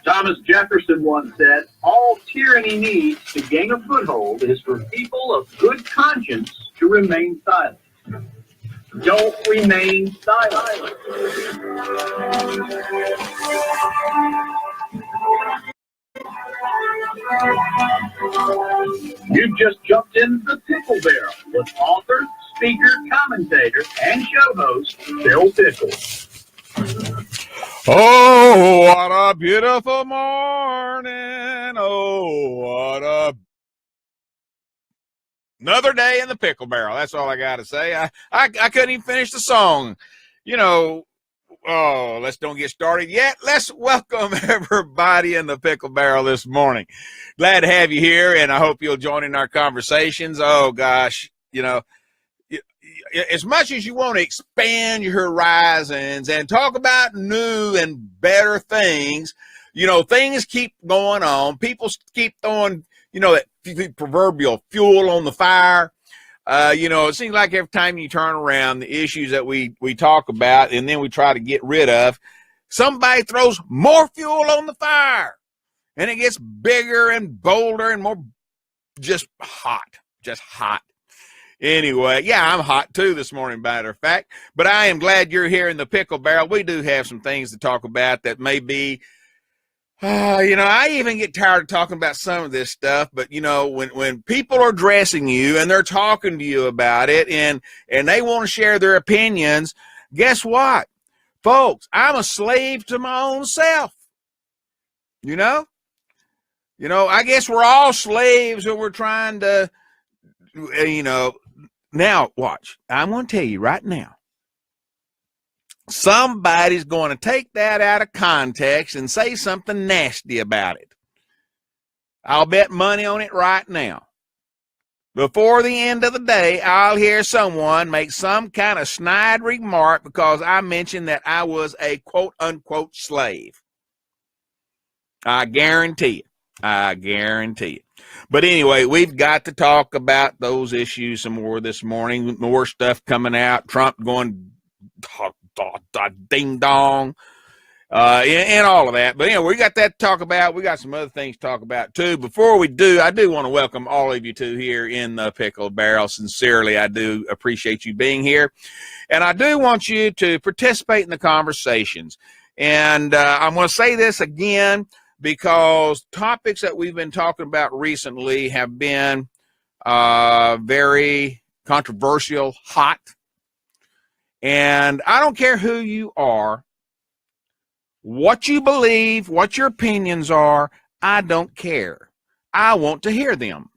Thomas Jefferson once said, all tyranny needs to gain a foothold is for people of good conscience to remain silent. Don't remain silent. You've just jumped into the Pickle Barrel with author, speaker, commentator, and show host, Bill Pickle. Oh, what a beautiful morning. Oh, what another day in the Pickle Barrel. That's all I got to say. I couldn't even finish the song. You know, let's don't get started yet. Let's welcome everybody in the Pickle Barrel this morning. Glad to have you here, and I hope you'll join in our conversations. Oh, gosh, you know, as much as you want to expand your horizons and talk about new and better things, you know, things keep going on. People keep throwing, you know, that proverbial fuel on the fire. You know, it seems like every time you turn around, the issues that we talk about and then we try to get rid of, somebody throws more fuel on the fire and it gets bigger and bolder and more just hot. Anyway, yeah, I'm hot too this morning, matter of fact, but I am glad you're here in the Pickle Barrel. We do have some things to talk about that may be, you know, I even get tired of talking about some of this stuff, but you know, when people are addressing you and they're talking to you about it and they want to share their opinions, guess what, folks, I'm a slave to my own self. You know, I guess we're all slaves when we're trying to, you know. Now, watch. I'm going to tell you right now. Somebody's going to take that out of context and say something nasty about it. I'll bet money on it right now. Before the end of the day, I'll hear someone make some kind of snide remark because I mentioned that I was a quote-unquote slave. I guarantee it. But anyway, we've got to talk about those issues some more this morning. More stuff coming out. Trump going ding dong, and all of that. But anyway, we got that to talk about. We got some other things to talk about too. Before we do, I do want to welcome all of you to here in the Pickle Barrel. Sincerely, I do appreciate you being here, and I do want you to participate in the conversations. And I'm going to say this again, because topics that we've been talking about recently have been very controversial, hot. And I don't care who you are, what you believe, what your opinions are, I don't care. I want to hear them.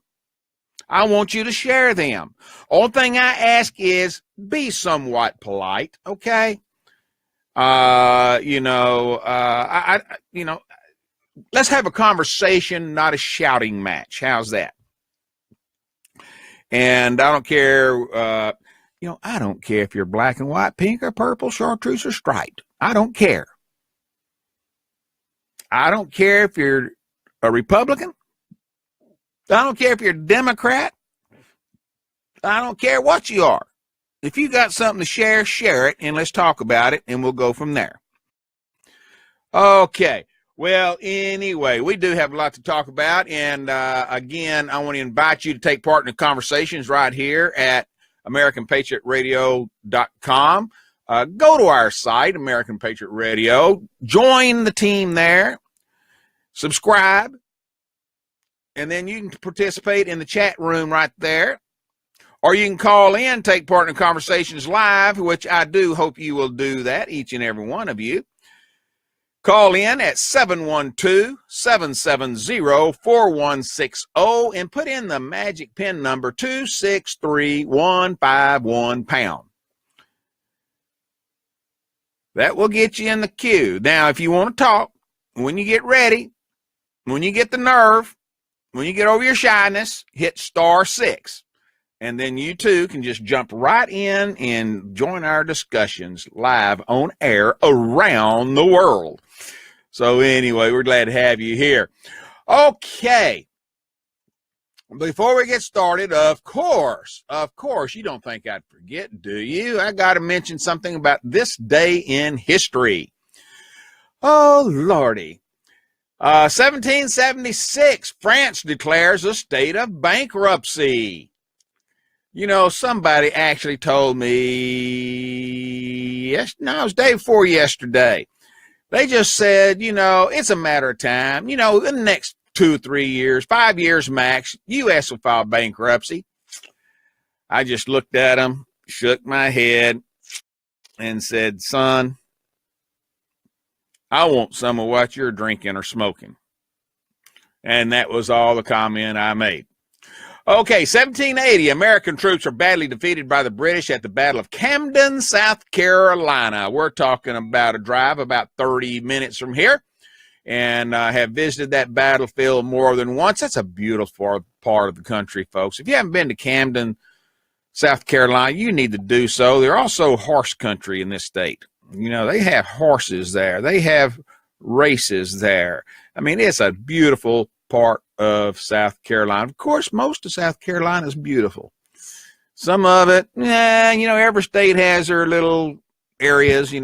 I want you to share them. Only thing I ask is be somewhat polite, okay? You know, let's have a conversation, not a shouting match. How's that? And I don't care, I don't care if you're black and white, pink or purple, chartreuse or striped. I don't care. I don't care if you're a Republican. I don't care if you're a Democrat. I don't care what you are. If you got something to share, share it, and let's talk about it, and we'll go from there. Okay. Well, anyway, we do have a lot to talk about, and again, I want to invite you to take part in the conversations right here at AmericanPatriotRadio.com. Go to our site, American Patriot Radio, join the team there, subscribe, and then you can participate in the chat room right there, or you can call in, take part in the conversations live, which I do hope you will do that, each and every one of you. Call in at 712-770-4160 and put in the magic PIN number 263151#. That will get you in the queue. Now, if you want to talk, when you get ready, when you get the nerve, when you get over your shyness, hit *6. And then you too can just jump right in and join our discussions live on air around the world. So anyway, we're glad to have you here. Okay. Before we get started, of course, you don't think I'd forget, do you? I got to mention something about this day in history. Oh, Lordy. 1776, France declares a state of bankruptcy. You know, somebody actually told me, it was day before yesterday. They just said, it's a matter of time. In the next 2 or 3 years, 5 years max, U.S. will file bankruptcy. I just looked at them, shook my head, and said, son, I want some of what you're drinking or smoking. And that was all the comment I made. Okay, 1780, American troops are badly defeated by the British at the Battle of Camden, South Carolina. We're talking about a drive about 30 minutes from here, and I have visited that battlefield more than once. That's a beautiful part of the country, folks. If you haven't been to Camden, South Carolina, you need to do so. They're also horse country in this state. They have horses there. They have races there. I mean, it's a beautiful part of South Carolina. Of course, most of South Carolina is beautiful. Some of it, every state has their little areas, Okay.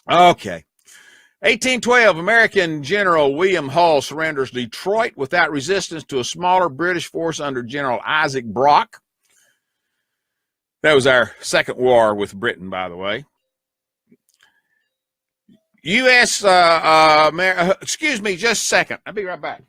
1812, American General William Hull surrenders Detroit without resistance to a smaller British force under General Isaac Brock. That was our second war with Britain, by the way. Excuse me just a second. I'll be right back.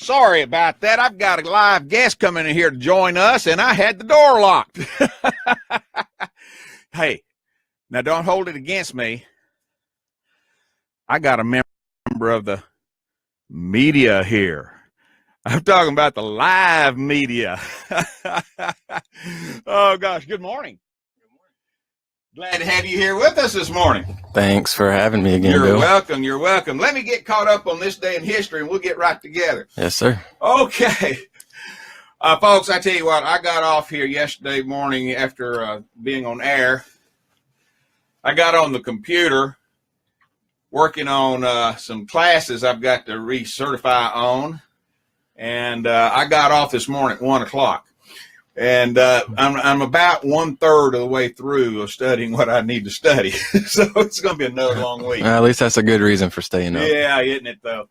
Sorry about that. I've got a live guest coming in here to join us, and I had the door locked. Hey, now don't hold it against me. I got a member of the media here. I'm talking about the live media. Oh, gosh. Good morning. Glad to have you here with us this morning. Thanks for having me again, You're Bill. welcome. You're welcome. Let me get caught up on this day in history, and we'll get right together. Yes, sir. Okay. Folks, I tell you what, I got off here yesterday morning after being on air. I got on the computer working on some classes I've got to recertify on, and I got off this morning at 1 o'clock. And I'm about 1/3 of the way through of studying what I need to study. So it's going to be another long week. At least that's a good reason for staying up. Yeah, isn't it, though?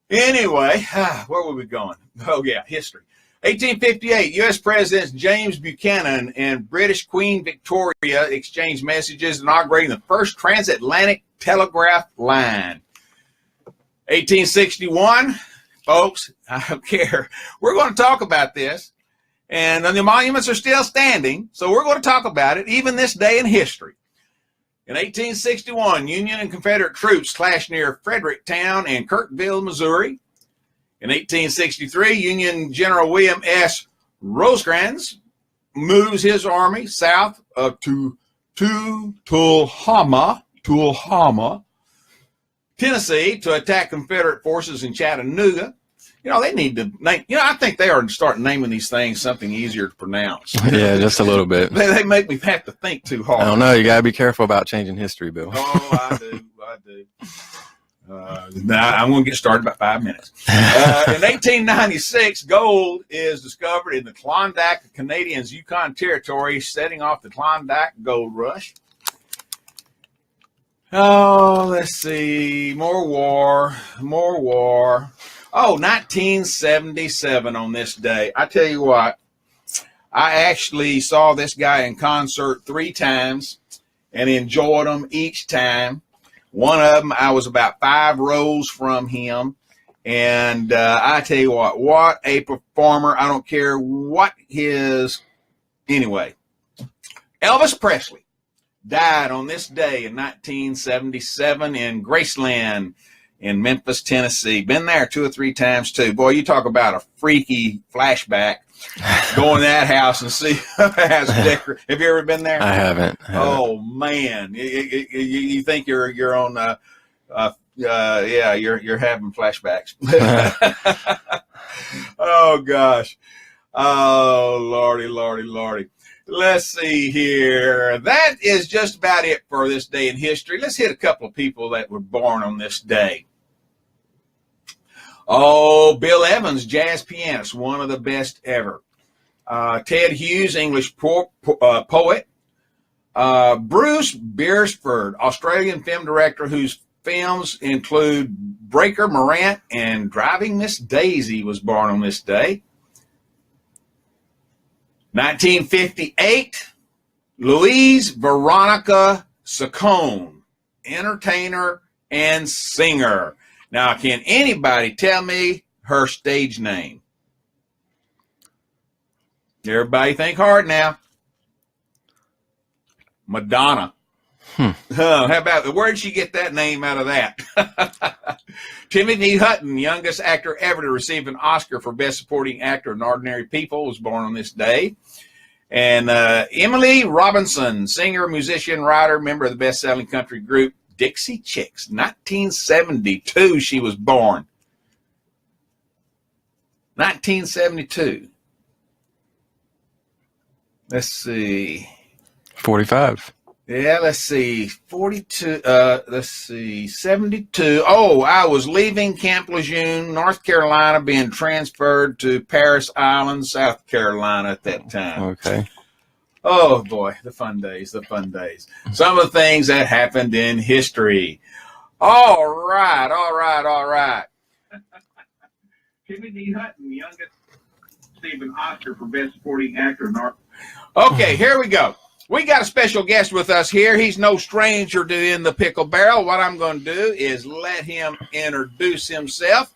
Anyway, where were we going? Oh, yeah, history. 1858, U.S. Presidents James Buchanan and British Queen Victoria exchanged messages inaugurating the first transatlantic telegraph line. 1861, folks, I don't care. We're going to talk about this. And the monuments are still standing, so we're going to talk about it, even this day in history. In 1861, Union and Confederate troops clashed near Fredericktown and Kirkville, Missouri. In 1863, Union General William S. Rosecrans moves his army south to Tullahoma, Tennessee, to attack Confederate forces in Chattanooga. They need to name, I think they ought to start naming these things something easier to pronounce. Yeah, just a little bit. They make me have to think too hard. I don't know. You got to be careful about changing history, Bill. Oh, I do. Now I'm going to get started in about 5 minutes. In 1896, gold is discovered in the Klondike, Canadians' Yukon Territory, setting off the Klondike Gold Rush. Oh, let's see. More war. Oh, 1977 on this day. I tell you what, I actually saw this guy in concert 3 times and enjoyed him each time. One of them, I was about 5 rows from him. And I tell you what a performer. I don't care what his, anyway. Elvis Presley died on this day in 1977 in Graceland in Memphis, Tennessee. Been there 2 or 3 times too. Boy, you talk about a freaky flashback. Go in that house and see the house decorated. Have you ever been there? I haven't. Oh man, you think you're on? Yeah, you're having flashbacks. Oh gosh. Oh lordy. Let's see here. That is just about it for this day in history. Let's hit a couple of people that were born on this day. Oh, Bill Evans, jazz pianist, one of the best ever. Ted Hughes, English poet. Bruce Beresford, Australian film director whose films include Breaker Morant and Driving Miss Daisy, was born on this day. 1958, Louise Veronica Saccone, entertainer and singer. Now, can anybody tell me her stage name? Everybody think hard now. Madonna. How about, where did she get that name out of that? Timothy Hutton, youngest actor ever to receive an Oscar for Best Supporting Actor in Ordinary People, was born on this day. And Emily Robinson, singer, musician, writer, member of the best-selling country group Dixie Chicks. 1972 she was born. 1972. Let's see. 45. Yeah, let's see. 42. Let's see. 72. Oh, I was leaving Camp Lejeune, North Carolina, being transferred to Paris Island, South Carolina at that time. Okay. Oh boy, the fun days. Some of the things that happened in history. All right. Timothy Hutton, youngest, received an Oscar for Best Supporting Actor. Okay, here we go. We got a special guest with us here. He's no stranger to In the Pickle Barrel. What I'm going to do is let him introduce himself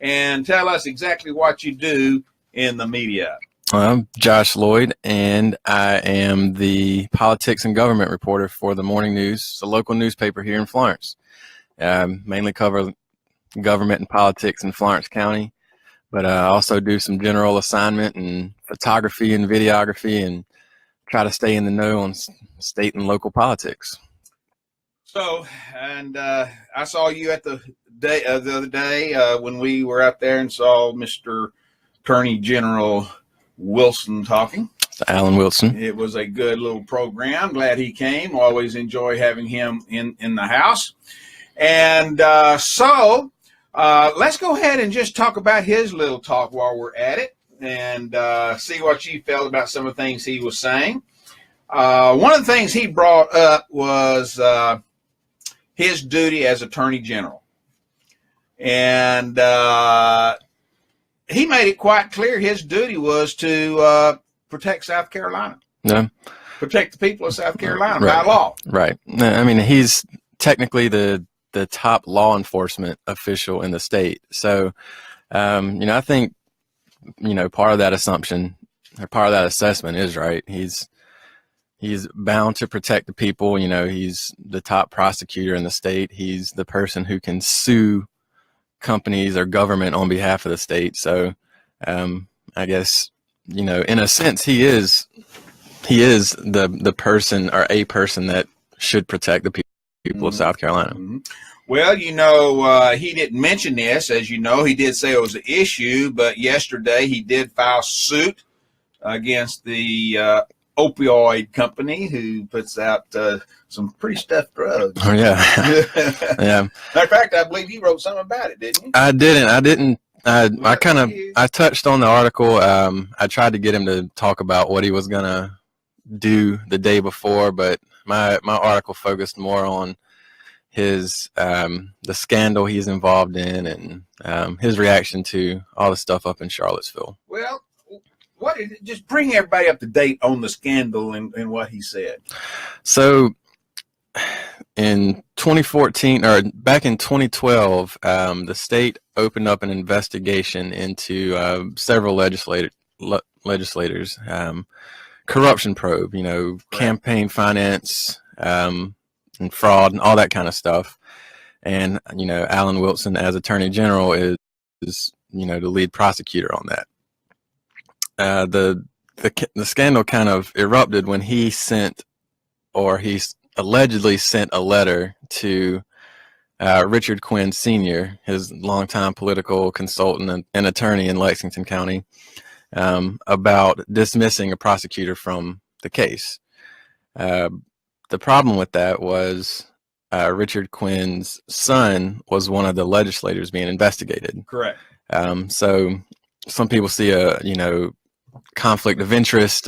and tell us exactly what you do in the media. I'm Josh Lloyd, and I am the politics and government reporter for the Morning News. It's a local newspaper here in Florence. Mainly cover government and politics in Florence County, but I also do some general assignment and photography and videography and try to stay in the know on state and local politics. So, and I saw you at the other day when we were out there and saw Mr. Attorney General Wilson talking. Alan Wilson. It was a good little program. Glad he came. Always enjoy having him in the house. And so let's go ahead and just talk about his little talk while we're at it, and see what you felt about some of the things he was saying. One of the things he brought up was his duty as Attorney General. And he made it quite clear his duty was to protect South Carolina. Yeah. Protect the people of South Carolina Right. by law. Right. I mean, he's technically the top law enforcement official in the state. So, I think, part of that assumption or part of that assessment is right. He's bound to protect the people. He's the top prosecutor in the state. He's the person who can sue companies or government on behalf of the state. So, I guess, in a sense, he is the person or a person that should protect the people of South Carolina. Mm-hmm. Well, he didn't mention this. As you know, he did say it was an issue, but yesterday he did file suit against the opioid company who puts out some pretty stuffed drugs. Oh, yeah. Yeah. Matter of fact, I believe you wrote something about it, didn't you? I didn't. I touched on the article. I tried to get him to talk about what he was going to do the day before, but my article focused more on his the scandal he's involved in and his reaction to all the stuff up in Charlottesville. Well, just bring everybody up to date on the scandal and what he said. So in 2014 or back in 2012, the state opened up an investigation into several legislators corruption probe, campaign finance, and fraud and all that kind of stuff. And, Alan Wilson as Attorney General is the lead prosecutor on that. The scandal kind of erupted when he allegedly sent a letter to Richard Quinn Sr., his longtime political consultant and attorney in Lexington County, about dismissing a prosecutor from the case. The problem with that was Richard Quinn's son was one of the legislators being investigated. Correct. So some people see a conflict of interest.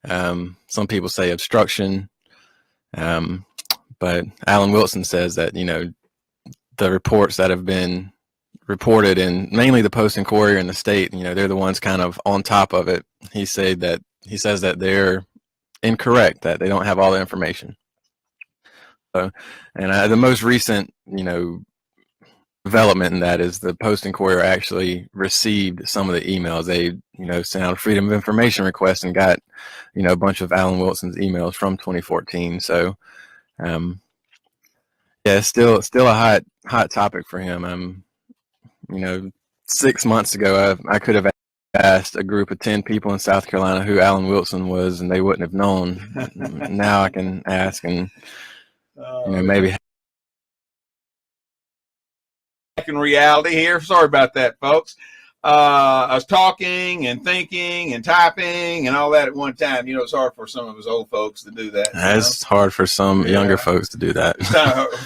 Some people say obstruction. But Alan Wilson says that, the reports that have been reported in mainly the Post and Courier and the State, they're the ones kind of on top of it. He says that they're incorrect, that they don't have all the information. So, and the most recent, development in that is the Post and Courier actually received some of the emails. They, sent out a Freedom of Information request and got, a bunch of Alan Wilson's emails from 2014. So, yeah, still a hot topic for him. 6 months ago, I could have asked a group of 10 people in South Carolina who Alan Wilson was, and they wouldn't have known. Now I can ask, and maybe. In reality here, sorry about that, folks. I was talking and thinking and typing and all that at one time. It's hard for some of us old folks to do that. It's hard for some younger folks to do that.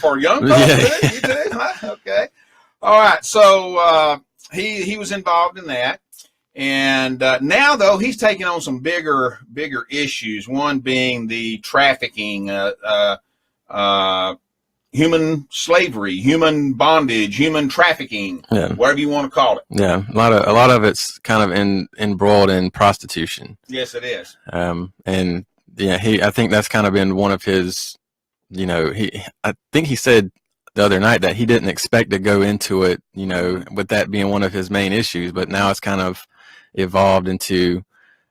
For young folks, you do? Huh? Okay. All right. So he was involved in that. And now, though, he's taking on some bigger issues, one being the trafficking, human slavery, human bondage, human trafficking, whatever you want to call it. Yeah, a lot of it's kind of embroiled in prostitution. Yes, it is. And yeah, I think that's kind of been one of his, I think he said the other night that he didn't expect to go into it, with that being one of his main issues, but now it's kind of evolved into,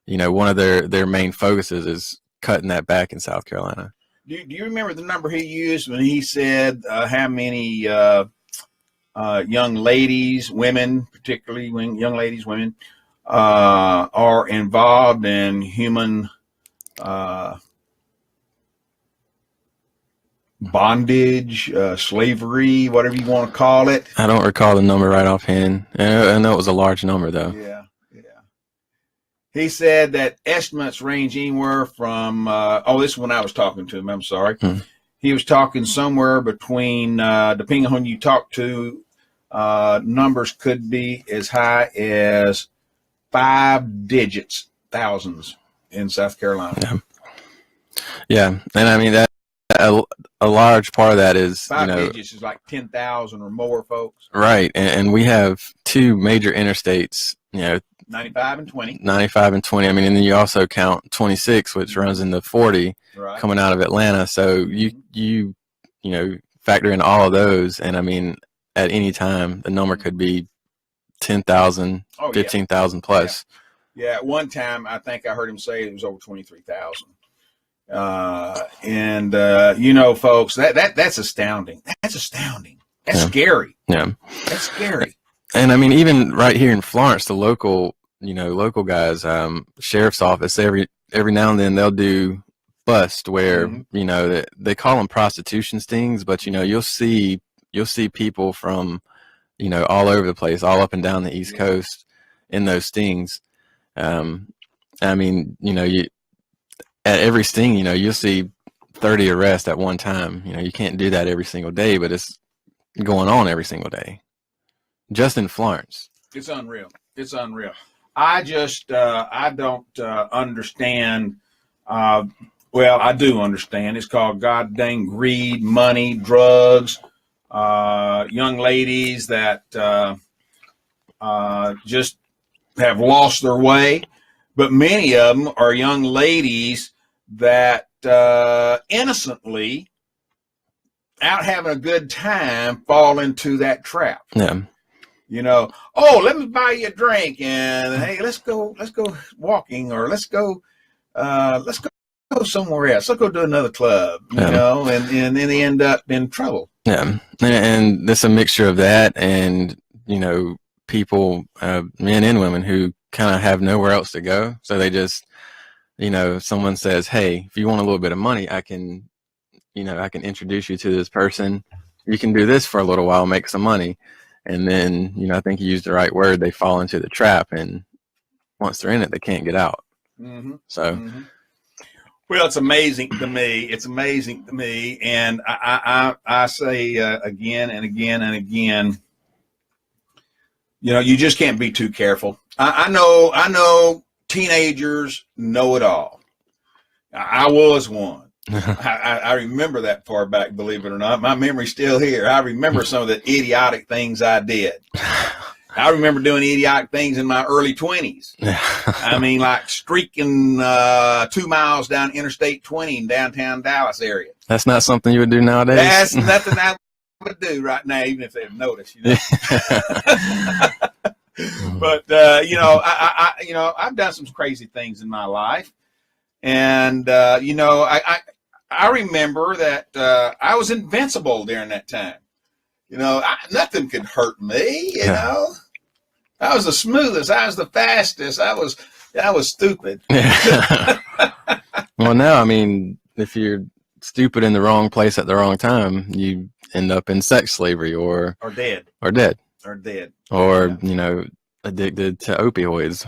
one of their main focuses is cutting that back in South Carolina. Do you remember the number he used when he said how many young ladies, women, particularly young ladies, women, are involved in human bondage, slavery, whatever you want to call it? I don't recall the number right offhand. I know it was a large number, though. Yeah. He said that estimates range anywhere from, this is when I was talking to him, I'm sorry. He was talking somewhere between, depending on who you talk to, numbers could be as high as 5 digits, thousands in South Carolina. Yeah. And I mean, that a large part of that is, 5 digits is like 10,000 or more, folks. Right. And we have 2 major interstates, 95 and 20. 95 and 20. I mean, and then you also count 26, which runs into 40 coming out of Atlanta. So you factor in all of those. And I mean, at any time, the number could be 10,000, 15,000 plus. Yeah. At one time, I think I heard him say it was over 23,000. Folks, that's astounding. That's astounding. That's scary. Yeah. That's scary. And I mean, even right here in Florence, the local guys, sheriff's office, every now and then they'll do bust where, they call them prostitution stings, but, you'll see people from, all over the place, all up and down the East Coast in those stings. I mean, at every sting, you'll see 30 arrests at one time. You can't do that every single day, but it's going on every single day. Just in Florence. It's unreal. It's unreal. I just, I don't understand. Well, I do understand. It's called God dang greed, money, drugs, young ladies that just have lost their way. But many of them are young ladies that innocently, out having a good time, fall into that trap. Yeah. Let me buy you a drink, and hey, let's go walking, or let's go go somewhere else. Let's go to another club, you know, and then they end up in trouble. Yeah. And there's a mixture of that and, you know, people, men and women who kind of have nowhere else to go. So they just, you know, someone says, hey, if you want a little bit of money, I can introduce you to this person. You can do this for a little while, make some money. And then, you know, I think you used the right word. They fall into the trap. And once they're in it, they can't get out. Mm-hmm. So, well, it's amazing to me. It's amazing to me. And I say again and again and again, you know, you just can't be too careful. I know teenagers know it all. I was one. I remember that far back, believe it or not. My memory's still here. I remember some of the idiotic things I did. I remember doing idiotic things in my early 20s. I mean, like streaking 2 miles down Interstate 20 in downtown Dallas area. That's not something you would do nowadays? That's nothing I would do right now, even if they've noticed, you know. But, you know, I've done some crazy things in my life. And, you know, I remember that I was invincible during that time. You know, nothing could hurt me, you know. I was the smoothest. I was the fastest. I was stupid. Well, no, I mean, if you're stupid in the wrong place at the wrong time, you end up in sex slavery or dead. Or, you know, addicted to opioids,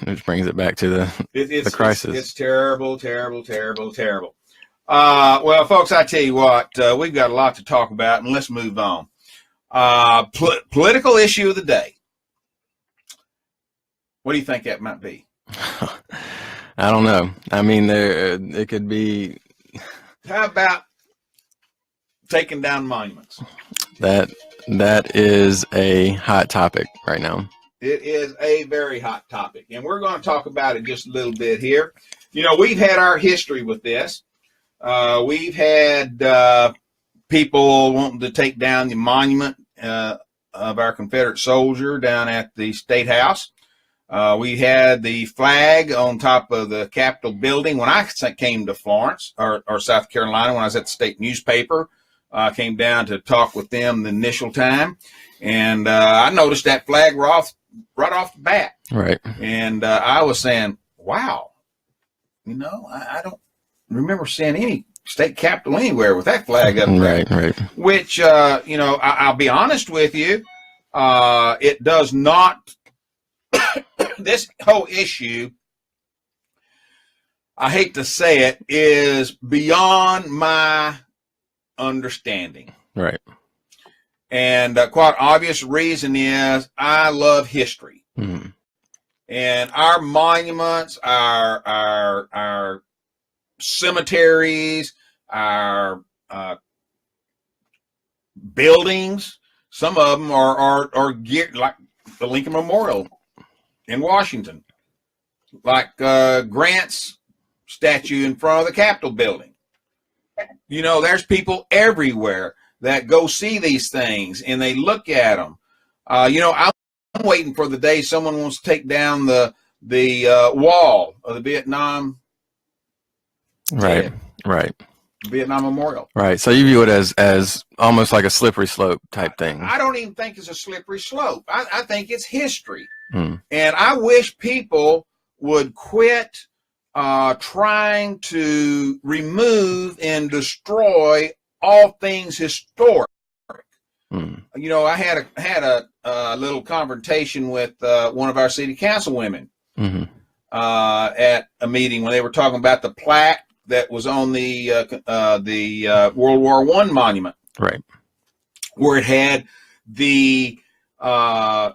which brings it back to the crisis. It's terrible, terrible, terrible, terrible. Well, folks, I tell you what, we've got a lot to talk about, and let's move on. Political issue of the day. What do you think that might be? I don't know. I mean, it could be. How about taking down monuments? That is a hot topic right now. It is a very hot topic, and we're going to talk about it just a little bit here. You know, we've had our history with this. We've had people wanting to take down the monument of our Confederate soldier down at the State House. We had the flag on top of the Capitol building. When I came to Florence or South Carolina, when I was at the state newspaper, I came down to talk with them the initial time, and I noticed that flag right off the bat. Right. And I was saying, wow, you know, I don't remember seeing any state capitol anywhere with that flag up there. Right. Which, you know, I'll be honest with you, it does not, this whole issue, I hate to say it, is beyond my understanding. Right. And quite obvious reason is I love history. Mm-hmm. And our monuments, our cemeteries, our buildings, some of them are geared like the Lincoln Memorial in Washington, like Grant's statue in front of the Capitol building. You know, there's people everywhere that go see these things and they look at them. You know, I'm waiting for the day someone wants to take down the wall of the Vietnam. Right. Vietnam Memorial. Right. So you view it as almost like a slippery slope type thing. I don't even think it's a slippery slope. I think it's history. Hmm. And I wish people would quit trying to remove and destroy all things historic. Hmm. You know, I had a little confrontation with one of our city council women at a meeting when they were talking about the plaque that was on the World War I monument, right, where it had the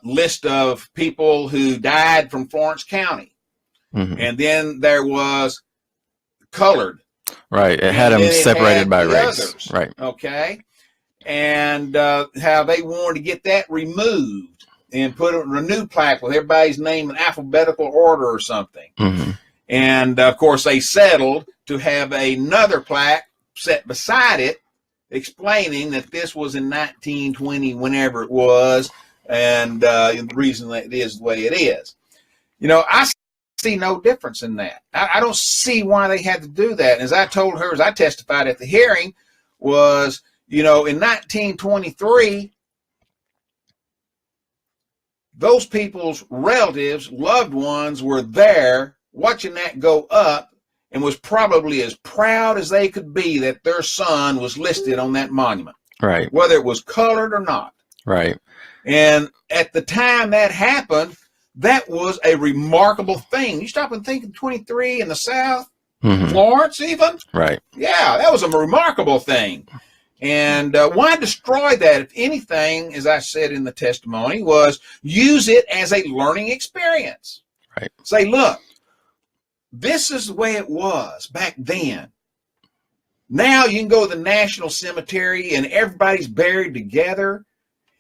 list of people who died from Florence County, and then there was colored. Right, it had them separated by race. Others, right. Okay, and how they wanted to get that removed and put a new plaque with everybody's name in alphabetical order or something. Mm-hmm. And of course, they settled to have another plaque set beside it, explaining that this was in 1920, whenever it was, and the reason that it is the way it is. You know, I see no difference in that. I don't see why they had to do that. And as I told her, as I testified at the hearing, was, in 1923, those people's relatives, loved ones were there watching that go up and was probably as proud as they could be that their son was listed on that monument. Right. Whether it was colored or not. Right. And at the time that happened, that was a remarkable thing. You stop and think of 23 in the South, Florence even. Right. Yeah, that was a remarkable thing. And why destroy that? If anything, as I said in the testimony, was use it as a learning experience. Right. Say, look, this is the way it was back then. Now you can go to the National Cemetery and everybody's buried together.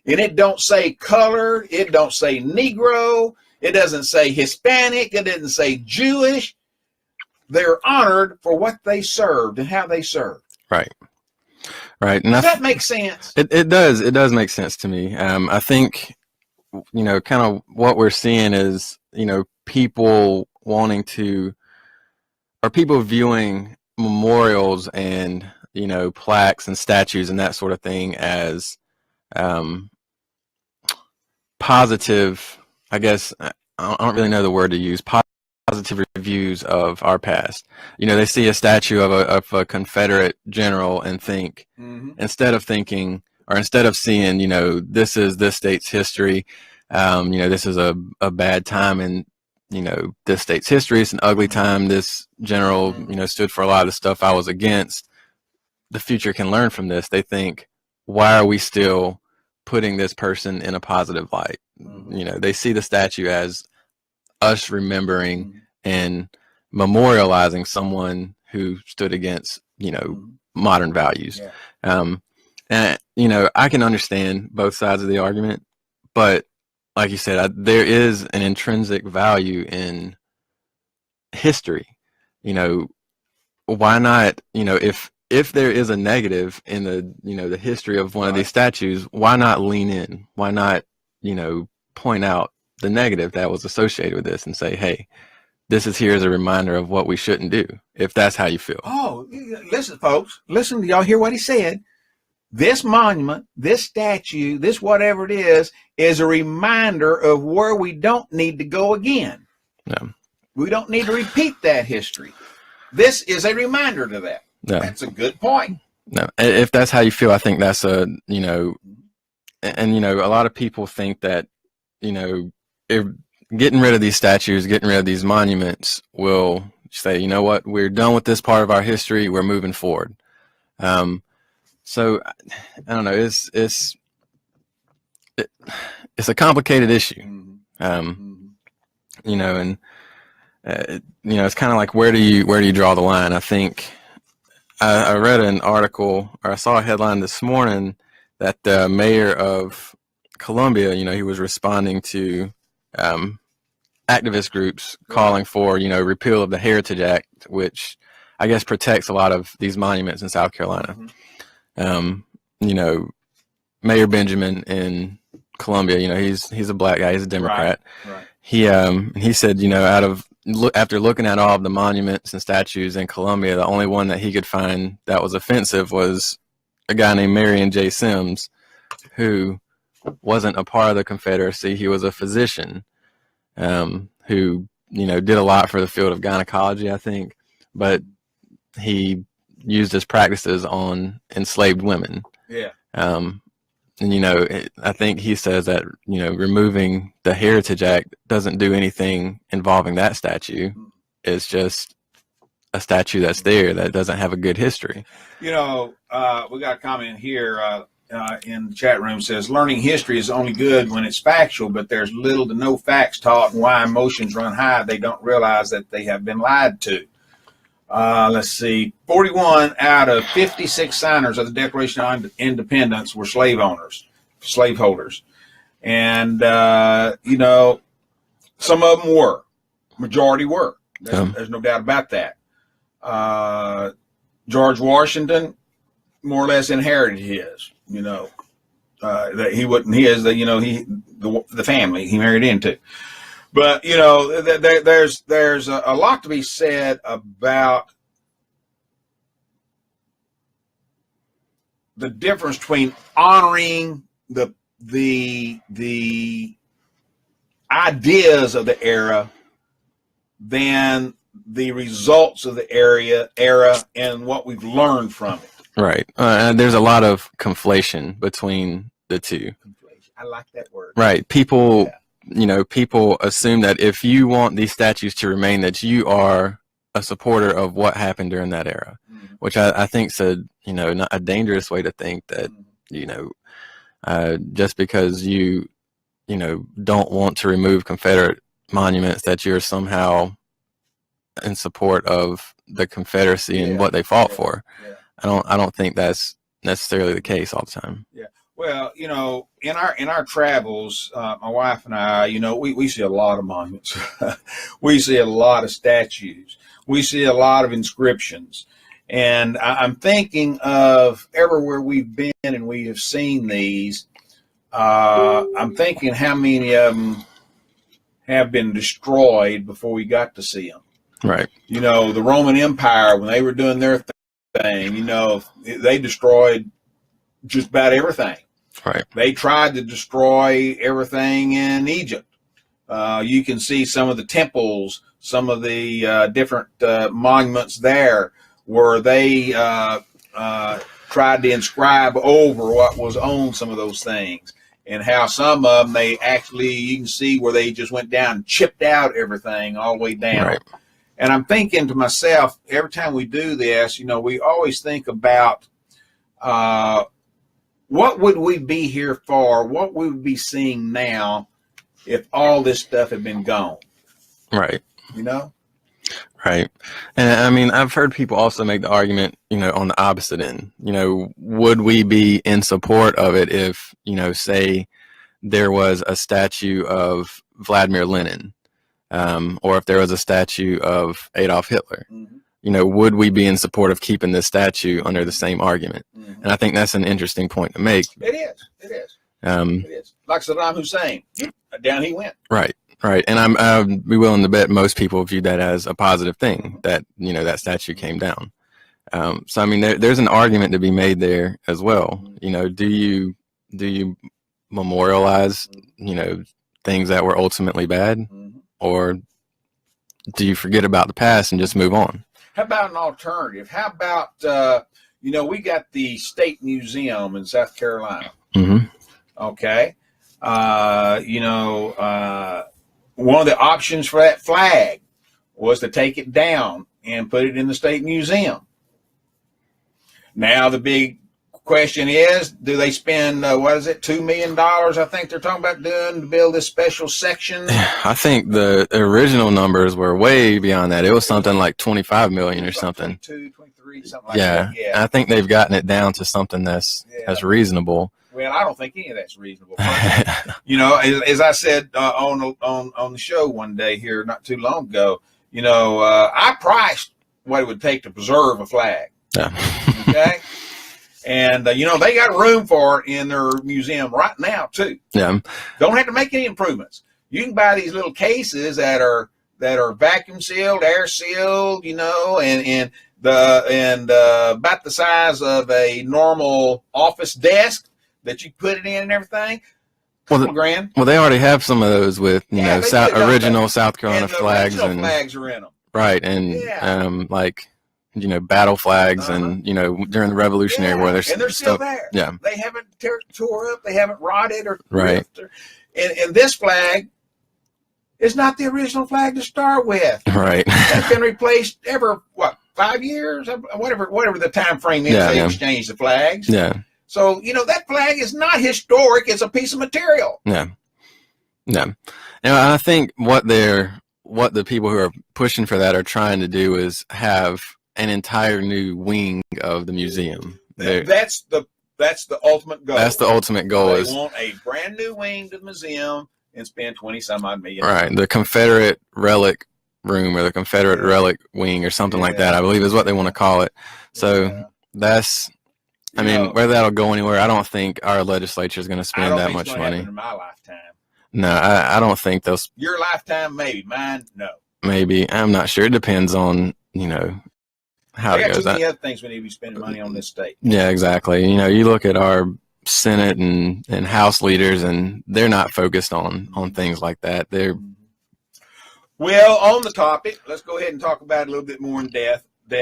And it don't say colored, it don't say Negro, it doesn't say Hispanic, it doesn't say Jewish. They're honored for what they served and how they served. Right. Right. And does that make sense? It does. It does make sense to me. I think, kind of what we're seeing is, people wanting to, or people viewing memorials and, plaques and statues and that sort of thing as positive, I guess, I don't really know the word to use, positive reviews of our past. They see a statue of a Confederate general and think, instead of seeing, this is this state's history, this is a bad time in, this state's history, it's an ugly time, this general, stood for a lot of the stuff I was against, the future can learn from this. They think, why are we still putting this person in a positive light? They see the statue as us remembering and memorializing someone who stood against, modern values. Yeah. And, I can understand both sides of the argument, but like you said, there is an intrinsic value in history. Why not, if there is a negative in the history of one of these statues, why not lean in? Why not, point out the negative that was associated with this and say, hey, this is here as a reminder of what we shouldn't do, if that's how you feel. Oh, listen, folks, listen, y'all hear what he said. This monument, this statue, this whatever it is a reminder of where we don't need to go again. No. We don't need to repeat that history. This is a reminder to that. No. That's a good point. No, if that's how you feel, I think that's a lot of people think that, if getting rid of these statues, getting rid of these monuments will say, you know what, we're done with this part of our history, we're moving forward. So I don't know, it's a complicated issue. And it's kind of like, where do you draw the line? I think I read an article, or I saw a headline this morning that the mayor of Columbia, he was responding to activist groups calling for, repeal of the Heritage Act, which I guess protects a lot of these monuments in South Carolina. Mayor Benjamin in Columbia, he's a black guy, he's a Democrat. Right. He said, after looking at all of the monuments and statues in Columbia, the only one that he could find that was offensive was a guy named Marion J. Sims, who wasn't a part of the Confederacy. He was a physician who, did a lot for the field of gynecology, I think, but he used his practices on enslaved women. Yeah. I think he says that, removing the Heritage Act doesn't do anything involving that statue. It's just a statue that's there that doesn't have a good history. We got a comment here in the chat room says, learning history is only good when it's factual, but there's little to no facts taught, and why emotions run high. They don't realize that they have been lied to. Let's see, 41 out of 56 signers of the Declaration of Independence were slaveholders. And, some of them were. Majority were. There's no doubt about that. George Washington more or less inherited his, that he wasn't his, that, the family he married into. But there's a lot to be said about the difference between honoring the ideas of the era than the results of the era and what we've learned from it. Right. There's a lot of conflation between the two. I like that word. Right. People, people assume that if you want these statues to remain, that you are a supporter of what happened during that era, which I think is not a dangerous way to think that, just because you don't want to remove Confederate monuments, that you're somehow in support of the Confederacy and what they fought for. Yeah. I don't think that's necessarily the case all the time. Yeah. Well, in our travels, my wife and I, we see a lot of monuments. We see a lot of statues. We see a lot of inscriptions. And I'm thinking of everywhere we've been and we have seen these. I'm thinking how many of them have been destroyed before we got to see them. Right. The Roman Empire, when they were doing their thing, they destroyed just about everything. Right. They tried to destroy everything in Egypt. You can see some of the temples, some of the different monuments there where they tried to inscribe over what was on some of those things, and how some of them you can see where they just went down and chipped out everything all the way down. Right. And I'm thinking to myself, every time we do this, we always think about what would we be here for? What would we be seeing now if all this stuff had been gone? Right. Right. And I mean, I've heard people also make the argument, on the opposite end, would we be in support of it if, say there was a statue of Vladimir Lenin, or if there was a statue of Adolf Hitler? Would we be in support of keeping this statue under the same argument? And I think that's an interesting point to make. It is. It is. Like Saddam Hussein, down he went. Right. And I'd be willing to bet most people view that as a positive thing, that, that statue came down. So, I mean, there's an argument to be made there as well. Do you memorialize, things that were ultimately bad, or do you forget about the past and just move on? How about an alternative? How about, we got the State Museum in South Carolina. Okay. One of the options for that flag was to take it down and put it in the State Museum. Now the big question is, do they spend, $2 million, I think they're talking about doing, to build this special section? I think the original numbers were way beyond that. It was something like 25 million or something. 22, 23, something like that. Yeah. I think they've gotten it down to something that's reasonable. Well, I don't think any of that's reasonable. As I said on the show one day here not too long ago, I priced what it would take to preserve a flag. Yeah. Okay. And, they got room for it in their museum right now, too. Yeah. Don't have to make any improvements. You can buy these little cases that are vacuum sealed, air sealed, and about the size of a normal office desk that you put it in and everything. $2,000. Well, they already have some of those with, original South Carolina and flags. Original and flags are in them. Right. And, battle flags and, during the Revolutionary War. And they're still there. Yeah. They haven't tore up. They haven't rotted or ripped. And this flag is not the original flag to start with. Right. It's been replaced 5 years? Whatever the time frame is, they exchange the flags. Yeah. So, that flag is not historic. It's a piece of material. Yeah. And I think what the people who are pushing for that are trying to do is have an entire new wing of the museum. That's the ultimate goal. That's the ultimate goal. They want a brand new wing to the museum and spend 20-some-odd million. Right. The Confederate relic room or the Confederate relic wing or something like that, I believe is what they want to call it. So that's, whether that'll go anywhere, I don't think our legislature is going to spend that much money. In my lifetime. No, I don't think those. Your lifetime, maybe. Mine, no. Maybe. I'm not sure. It depends on, how They it got goes. too many other things we need to be spending money on this state. Yeah, exactly. You look at our Senate and House leaders, and they're not focused on things like that. They're Well, on the topic, let's go ahead and talk about it a little bit more in depth. We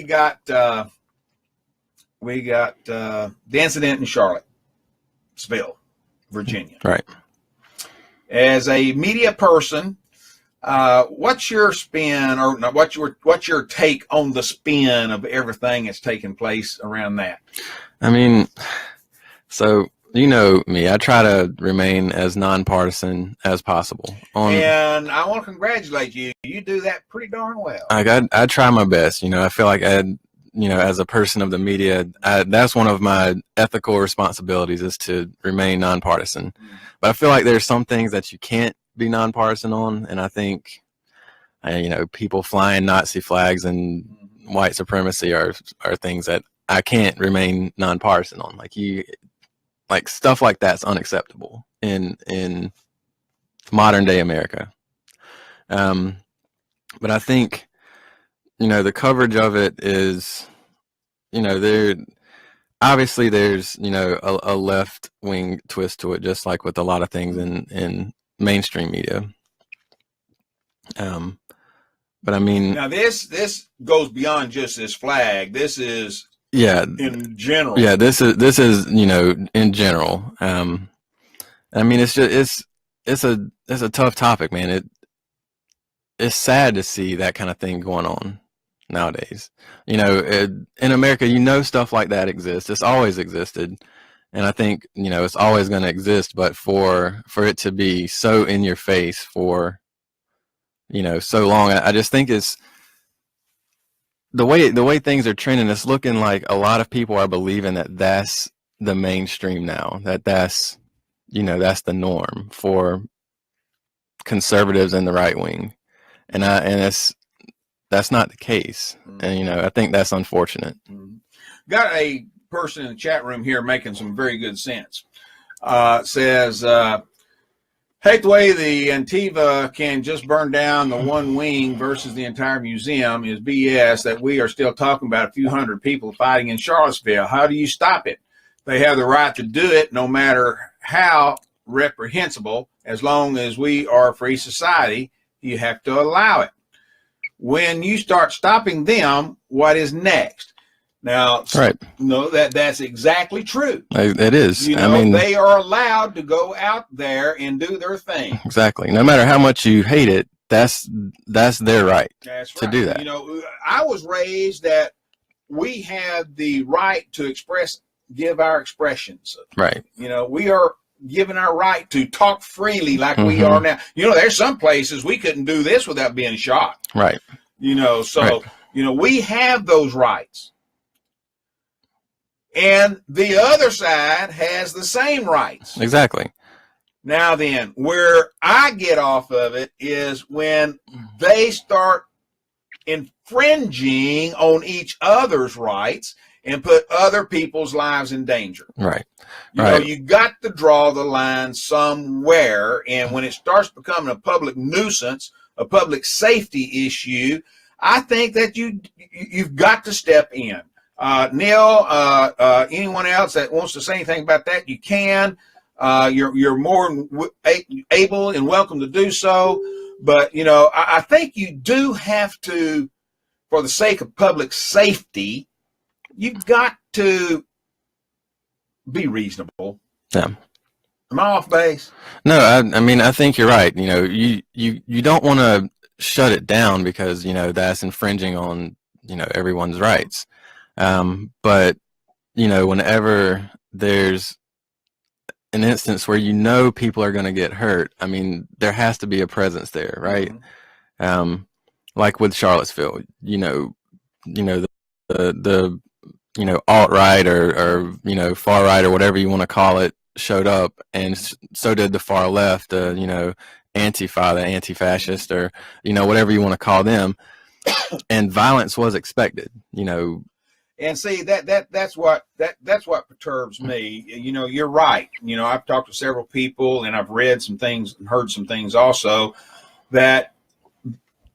got the incident in Charlottesville, Virginia. right. As a media person, what's your spin, or what's your take on the spin of everything that's taking place around that? I mean, so me, I try to remain as nonpartisan as possible. And I want to congratulate you. You do that pretty darn well. I try my best. I feel like as a person of the media, that's one of my ethical responsibilities, is to remain nonpartisan. But I feel like there's some things that you can't be nonpartisan on, and I think, people flying Nazi flags and white supremacy are things that I can't remain nonpartisan on. Like stuff like that's unacceptable in modern day America. But I think, the coverage of it is, obviously there's, a left wing twist to it, just like with a lot of things in mainstream media. But I mean, now this goes beyond just this flag. This is in general. Yeah, this is in general. I mean, it's a tough topic, man. It's sad to see that kind of thing going on nowadays. In America, stuff like that exists. It's always existed, and I think it's always going to exist. But for it to be so in your face for so long, I just think it's the way things are trending. It's looking like a lot of people are believing that that's the mainstream now. That's the norm for conservatives in the right wing, and that's not the case. And I think that's unfortunate. Got a person in the chat room here making some very good sense. Says, hate the way the Antifa can just burn down the one wing versus the entire museum is BS that we are still talking about a few hundred people fighting in Charlottesville. How do you stop it? They have the right to do it no matter how reprehensible. As long as we are a free society, you have to allow it. When you start stopping them, what is next? Now, right. That's exactly true. It is. I mean, they are allowed to go out there and do their thing. Exactly. No matter how much you hate it, that's their right to do that. I was raised that we have the right to give our expressions. Right. We are given our right to talk freely like we are now. There's some places we couldn't do this without being shot. Right. So, we have those rights. And the other side has the same rights. Exactly. Now then, where I get off of it is when they start infringing on each other's rights and put other people's lives in danger. Right. You got to draw the line somewhere. And when it starts becoming a public nuisance, a public safety issue, I think that you've got to step in. Neil, anyone else that wants to say anything about that, you can. You're more able and welcome to do so. But, I think you do have to, for the sake of public safety, you've got to be reasonable. Yeah. Am I off base? No, I mean, I think you're right. You don't want to shut it down because, that's infringing on, everyone's rights. But, whenever there's an instance where people are going to get hurt, I mean, there has to be a presence there, right? Like with Charlottesville, the alt-right or far right or whatever you want to call it showed up, and so did the far left, Antifa, the anti-fascist, or whatever you want to call them, and violence was expected. And see that's what perturbs me. You know, you're right. You know, I've talked to several people and I've read some things and heard some things also that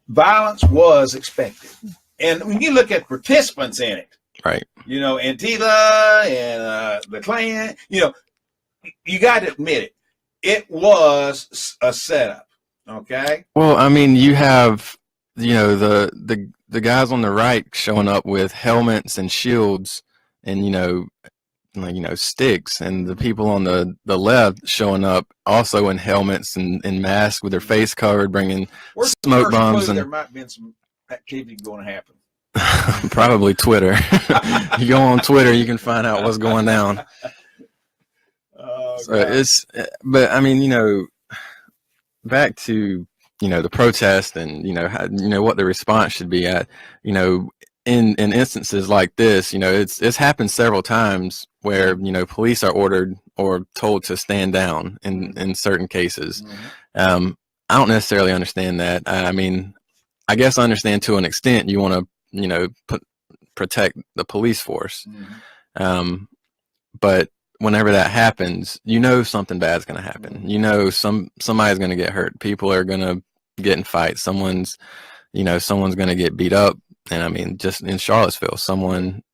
violence was expected. And when you look at participants in it, Right. you know, Antifa and the Klan, you know, you got to admit it. It was a setup. Okay. Well, I mean, you have, you know, the guys on the right showing up with helmets and shields and, you know, like, you know, sticks, and the people on the left showing up also in helmets and masks with their face covered, bringing Where's smoke the first bombs. clue And there might have been some activity going to happen. probably Twitter. You go on Twitter, you can find out what's going down. So but I mean, you know, back to, you know, the protest and, you know, how, you know, what the response should be at, you know, in instances like this, you know, it's happened several times where, you know, police are ordered or told to stand down in certain cases. I don't necessarily understand that. I mean, I guess I understand to an extent. You want to, you know, protect the police force. But whenever that happens, you know, something bad's going to happen. You know, somebody's going to get hurt. People are going to get in fights. Someone's going to get beat up. And I mean, just in Charlottesville, someone,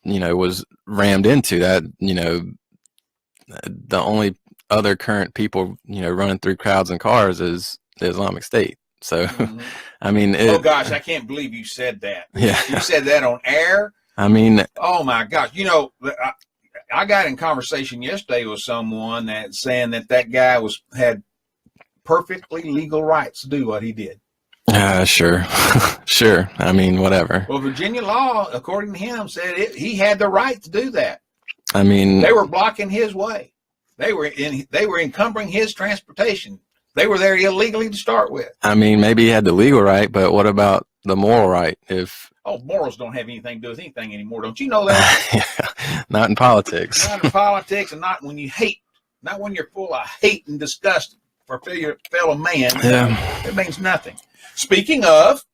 you know, was rammed into that. You know, the only other current people, you know, running through crowds and cars is the Islamic State. So, I mean, oh gosh, I can't believe you said that. Yeah. You said that on air. I mean, oh my gosh, you know, I got in conversation yesterday with someone that saying that guy had perfectly legal rights to do what he did. Sure. Sure. I mean, whatever. Well, Virginia law, according to him, said he had the right to do that. I mean, they were blocking his way. They were encumbering his transportation. They were there illegally to start with. I mean, maybe he had the legal right, but what about the moral right? Morals don't have anything to do with anything anymore. Don't you know that? Not in politics. Not in politics, and not when you hate. Not when you're full of hate and disgust for your fellow man. Yeah. It means nothing. Speaking of,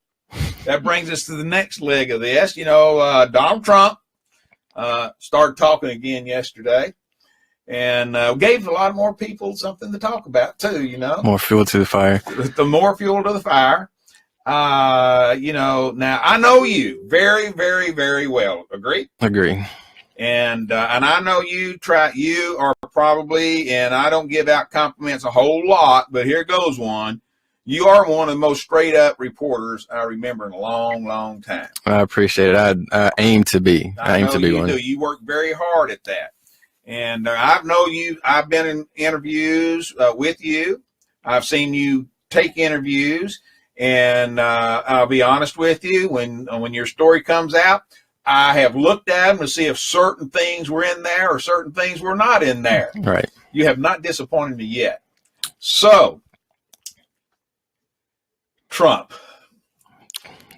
that brings us to the next leg of this. You know, Donald Trump started talking again yesterday, and gave a lot more people something to talk about too. You know, more fuel to the fire. The more fuel to the fire. You know, now I know you very, very, very well. Agree? Agree. And I know you are probably, and I don't give out compliments a whole lot, but here goes one. You are one of the most straight up reporters I remember in a long, long time. I appreciate it. I aim to be. I aim to be one. You work very hard at that. And I've been in interviews with you. I've seen you take interviews, and I'll be honest with you, when your story comes out, I have looked at them to see if certain things were in there or certain things were not in there. Right. You have not disappointed me yet. So,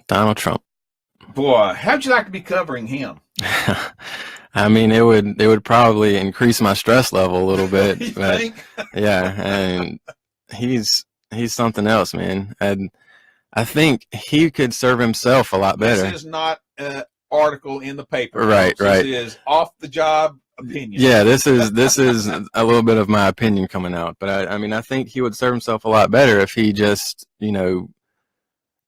Donald Trump. Boy, how'd you like to be covering him? I mean, it would probably increase my stress level a little bit. You but think? Yeah, and he's something else, man. And I think he could serve himself a lot better. This is not an article in the paper. Right. This is off the job opinion. Yeah, this is a little bit of my opinion coming out. But I mean, I think he would serve himself a lot better if he just, you know,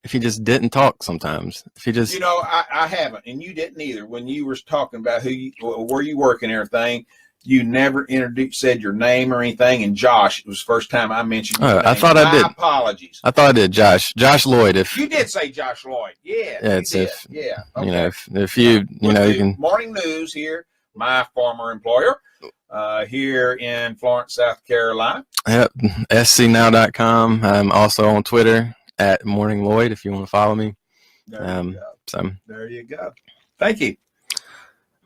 if he just didn't talk sometimes. If he just, you know, I haven't, and you didn't either. When you were talking about where you work and everything, you never said your name or anything. And Josh, it was the first time I mentioned your name. I thought I did. My apologies. I thought I did. Josh Lloyd. If you did say Josh Lloyd, yeah, it's if yeah, okay. You know, if you know, you can. Morning News here, my former employer, here in Florence, South Carolina. Yep, scnow.com. I'm also on Twitter at Morning Lloyd if you want to follow me. There you go. So there you go. Thank you.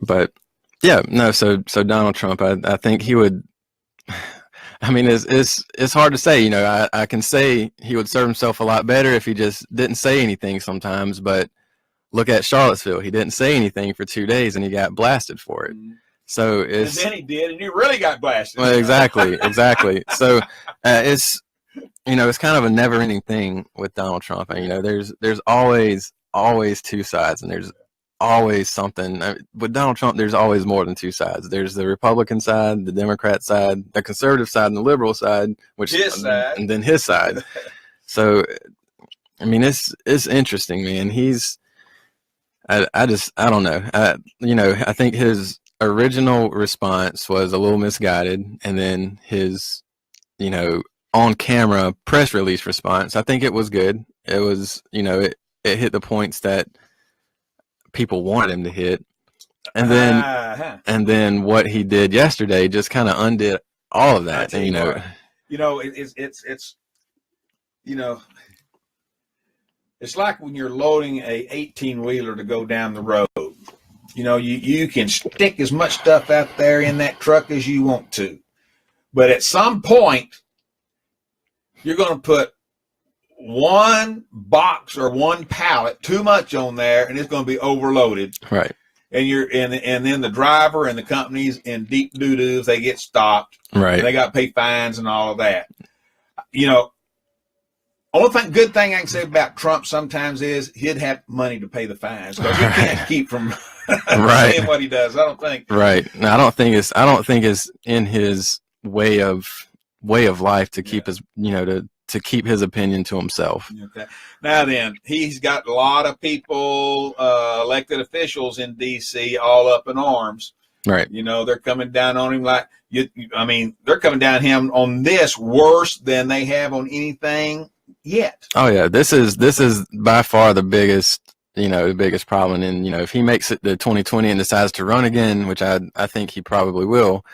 But yeah, no. So Donald Trump, I think he would. I mean, it's hard to say. You know, I can say he would serve himself a lot better if he just didn't say anything sometimes. But look at Charlottesville. He didn't say anything for 2 days, and he got blasted for it. So it's. And then he did, and he really got blasted. Well, exactly. So it's. You know, it's kind of a never-ending thing with Donald Trump. And, you know, there's always two sides, and there's always something. With Donald Trump, there's always more than two sides. There's the Republican side, the Democrat side, the conservative side, and the liberal side, and then his side. So, I mean, it's interesting, man. I don't know. I think his original response was a little misguided, and then his, on camera press release response, I think it was good. It was, it hit the points that people wanted him to hit. And then what he did yesterday just kind of undid all of that. And, it's like when you're loading a 18-wheeler to go down the road. You can stick as much stuff out there in that truck as you want to. But at some point, you're going to put one box or one pallet too much on there, and it's going to be overloaded. Right. And then the driver and the companies in deep doo-doo if they get stopped. Right. They got to pay fines and all of that. Only good thing I can say about Trump sometimes is he'd have money to pay the fines because he can't keep from saying what he does. I don't think. Right. No, I don't think it's in his way of life to keep his to keep his opinion to himself. Okay. Now then, he's got a lot of people, elected officials in D.C. all up in arms. Right. They're coming down on him they're coming down him on this worse than they have on anything yet. Oh yeah, this is by far the biggest problem. And if he makes it to 2020 and decides to run again, which I think he probably will,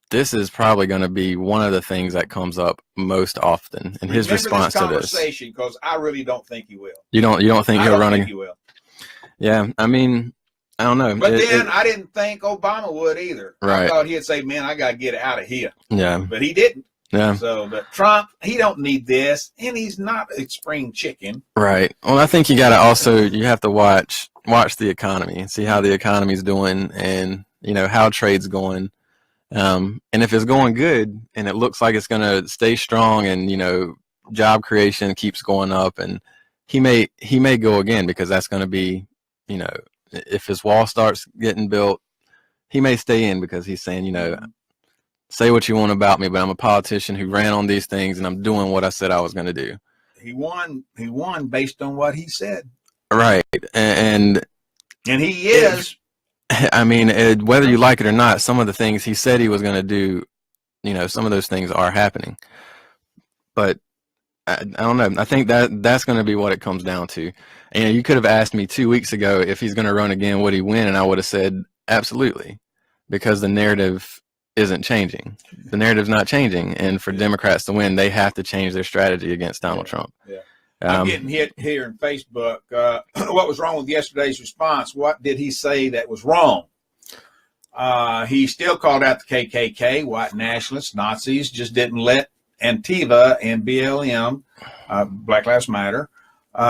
this is probably going to be one of the things that comes up most often in his response to this conversation, because I really don't think he will. You don't think he'll run again? He will. Yeah, I mean, I don't know. But I didn't think Obama would either. Right. I thought he'd say, "Man, I got to get out of here." Yeah. But he didn't. Yeah. So, but Trump, he don't need this, and he's not a spring chicken. Right. Well, I think you have to watch the economy and see how the economy's doing, and how trade's going. And if it's going good and it looks like it's going to stay strong, and job creation keeps going up, and he may go again, because that's going to be, if his wall starts getting built, he may stay in, because he's saying, say what you want about me, but I'm a politician who ran on these things, and I'm doing what I said I was going to do. He won based on what he said. Right. And he is. I mean, whether you like it or not, some of the things he said he was going to do, some of those things are happening. But I don't know. I think that's going to be what it comes down to. And you could have asked me 2 weeks ago if he's going to run again, would he win? And I would have said absolutely, because the narrative isn't changing. The narrative's not changing. And for Democrats to win, they have to change their strategy against Donald Trump. Yeah. I'm getting hit here in Facebook. What was wrong with yesterday's response? What did he say that was wrong? He still called out the KKK, white nationalists, Nazis, just didn't let Antifa and BLM, Black Lives Matter,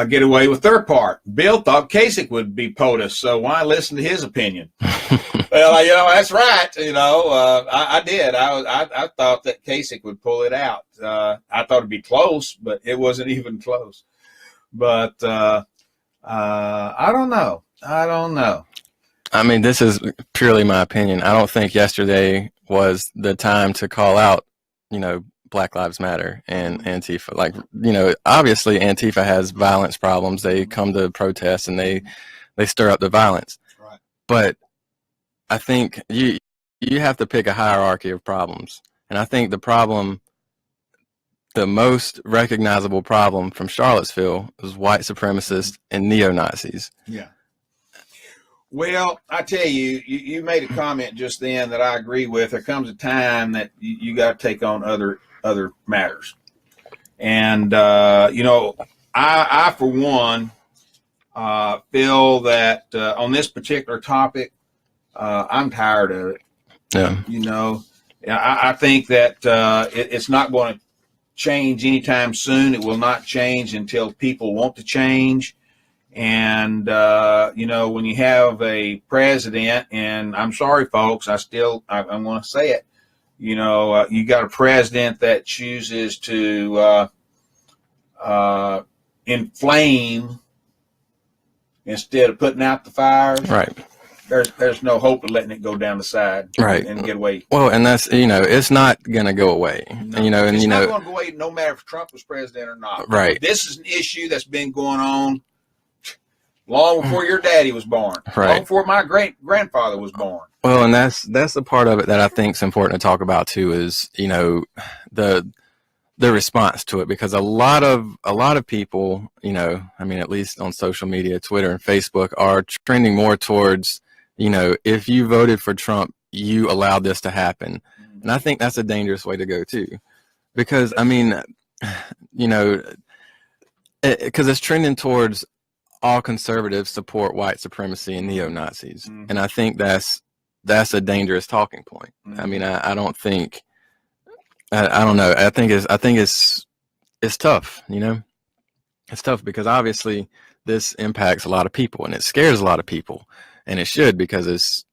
get away with their part. Bill thought Kasich would be POTUS, so why listen to his opinion? Well, that's right. I did. I thought that Kasich would pull it out. I thought it'd be close, but it wasn't even close. But I don't know. I mean, this is purely my opinion. I don't think yesterday was the time to call out, Black Lives Matter and Antifa. Like, obviously Antifa has violence problems. They come to protests and they stir up the violence. Right. But I think you have to pick a hierarchy of problems. And I think the most recognizable problem from Charlottesville is white supremacists and neo-Nazis. Yeah. Well, I tell you, you made a comment just then that I agree with. There comes a time that you got to take on other matters. And, I for one, feel that on this particular topic, I'm tired of it. Yeah. I think that it's not going to change anytime soon. It will not change until people want to change. And, when you have a president, and I'm sorry, folks, I'm going to say it, you got a president that chooses to inflame instead of putting out the fires, Right. There's no hope of letting it go down the side, Right, and get away. Well, and that's, it's not going to go away, No, and it's not going to go away, no matter if Trump was president or not. Right. This is an issue that's been going on long before your daddy was born, right, long before my grandfather was born. Well, and that's the part of it that I think is important to talk about too, is, the response to it, because a lot of people, I mean, at least on social media, Twitter and Facebook, are trending more towards, if you voted for Trump, you allowed this to happen. And I think that's a dangerous way to go too, because I mean, because it's trending towards all conservatives support white supremacy and neo-Nazis. And I think that's a dangerous talking point. I mean, I don't think, I don't know. I think it's tough, It's tough because obviously this impacts a lot of people and it scares a lot of people, and it should, because it's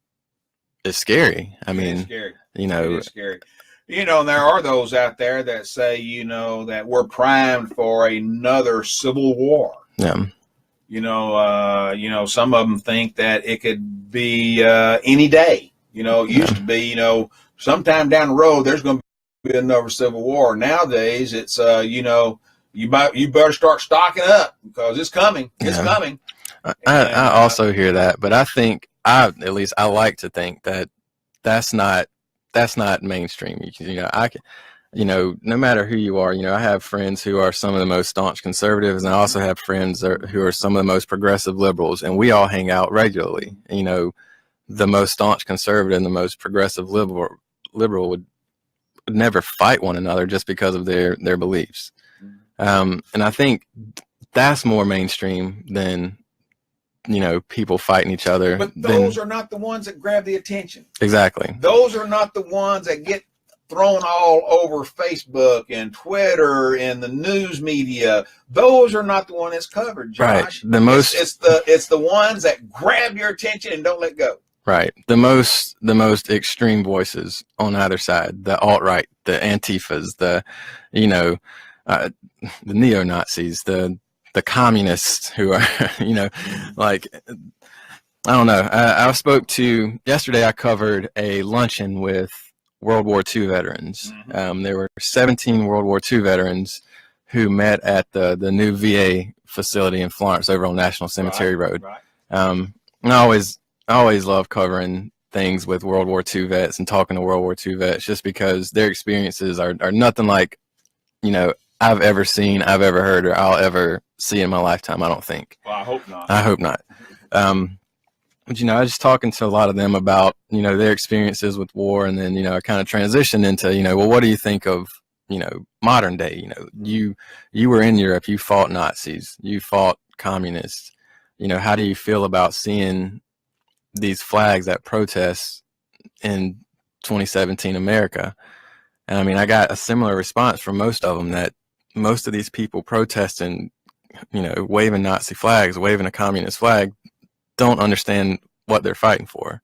scary. I mean, scary. It is scary. And there are those out there that say, that we're primed for another civil war. Yeah. Some of them think that it could be any day. It used to be, sometime down the road there's going to be another civil war. Nowadays it's you better start stocking up because it's coming. It's coming. I also hear that, but I think I like to think that that's not mainstream. No matter who you are, I have friends who are some of the most staunch conservatives, and I also have friends who are some of the most progressive liberals, and we all hang out regularly. The most staunch conservative and the most progressive liberal would never fight one another just because of their beliefs. And I think that's more mainstream than, people fighting each other. But those are not the ones that grab the attention. Exactly. Those are not the ones that get thrown all over Facebook and Twitter and the news media. Those are not the one that's covered, Josh. Right. It's the ones that grab your attention and don't let go. Right. The most extreme voices on either side, the alt-right, the Antifas, the neo-Nazis, the communists who are, like, I don't know. I spoke to, yesterday I covered a luncheon with World War II veterans. There were 17 World War II veterans who met at the new VA facility in Florence over on National Cemetery Road. Right. And I always love covering things with World War II vets and talking to World War II vets, just because their experiences are nothing like, I've ever seen, I've ever heard, or I'll ever see in my lifetime, I don't think. Well, I hope not. I hope not. But, I was just talking to a lot of them about, their experiences with war, and then, I kind of transitioned into, well, what do you think of, modern day? You were in Europe, you fought Nazis, you fought communists. How do you feel about seeing these flags at protests in 2017 America? And I mean, I got a similar response from most of them, that most of these people protesting, waving Nazi flags, waving a communist flag, don't understand what they're fighting for.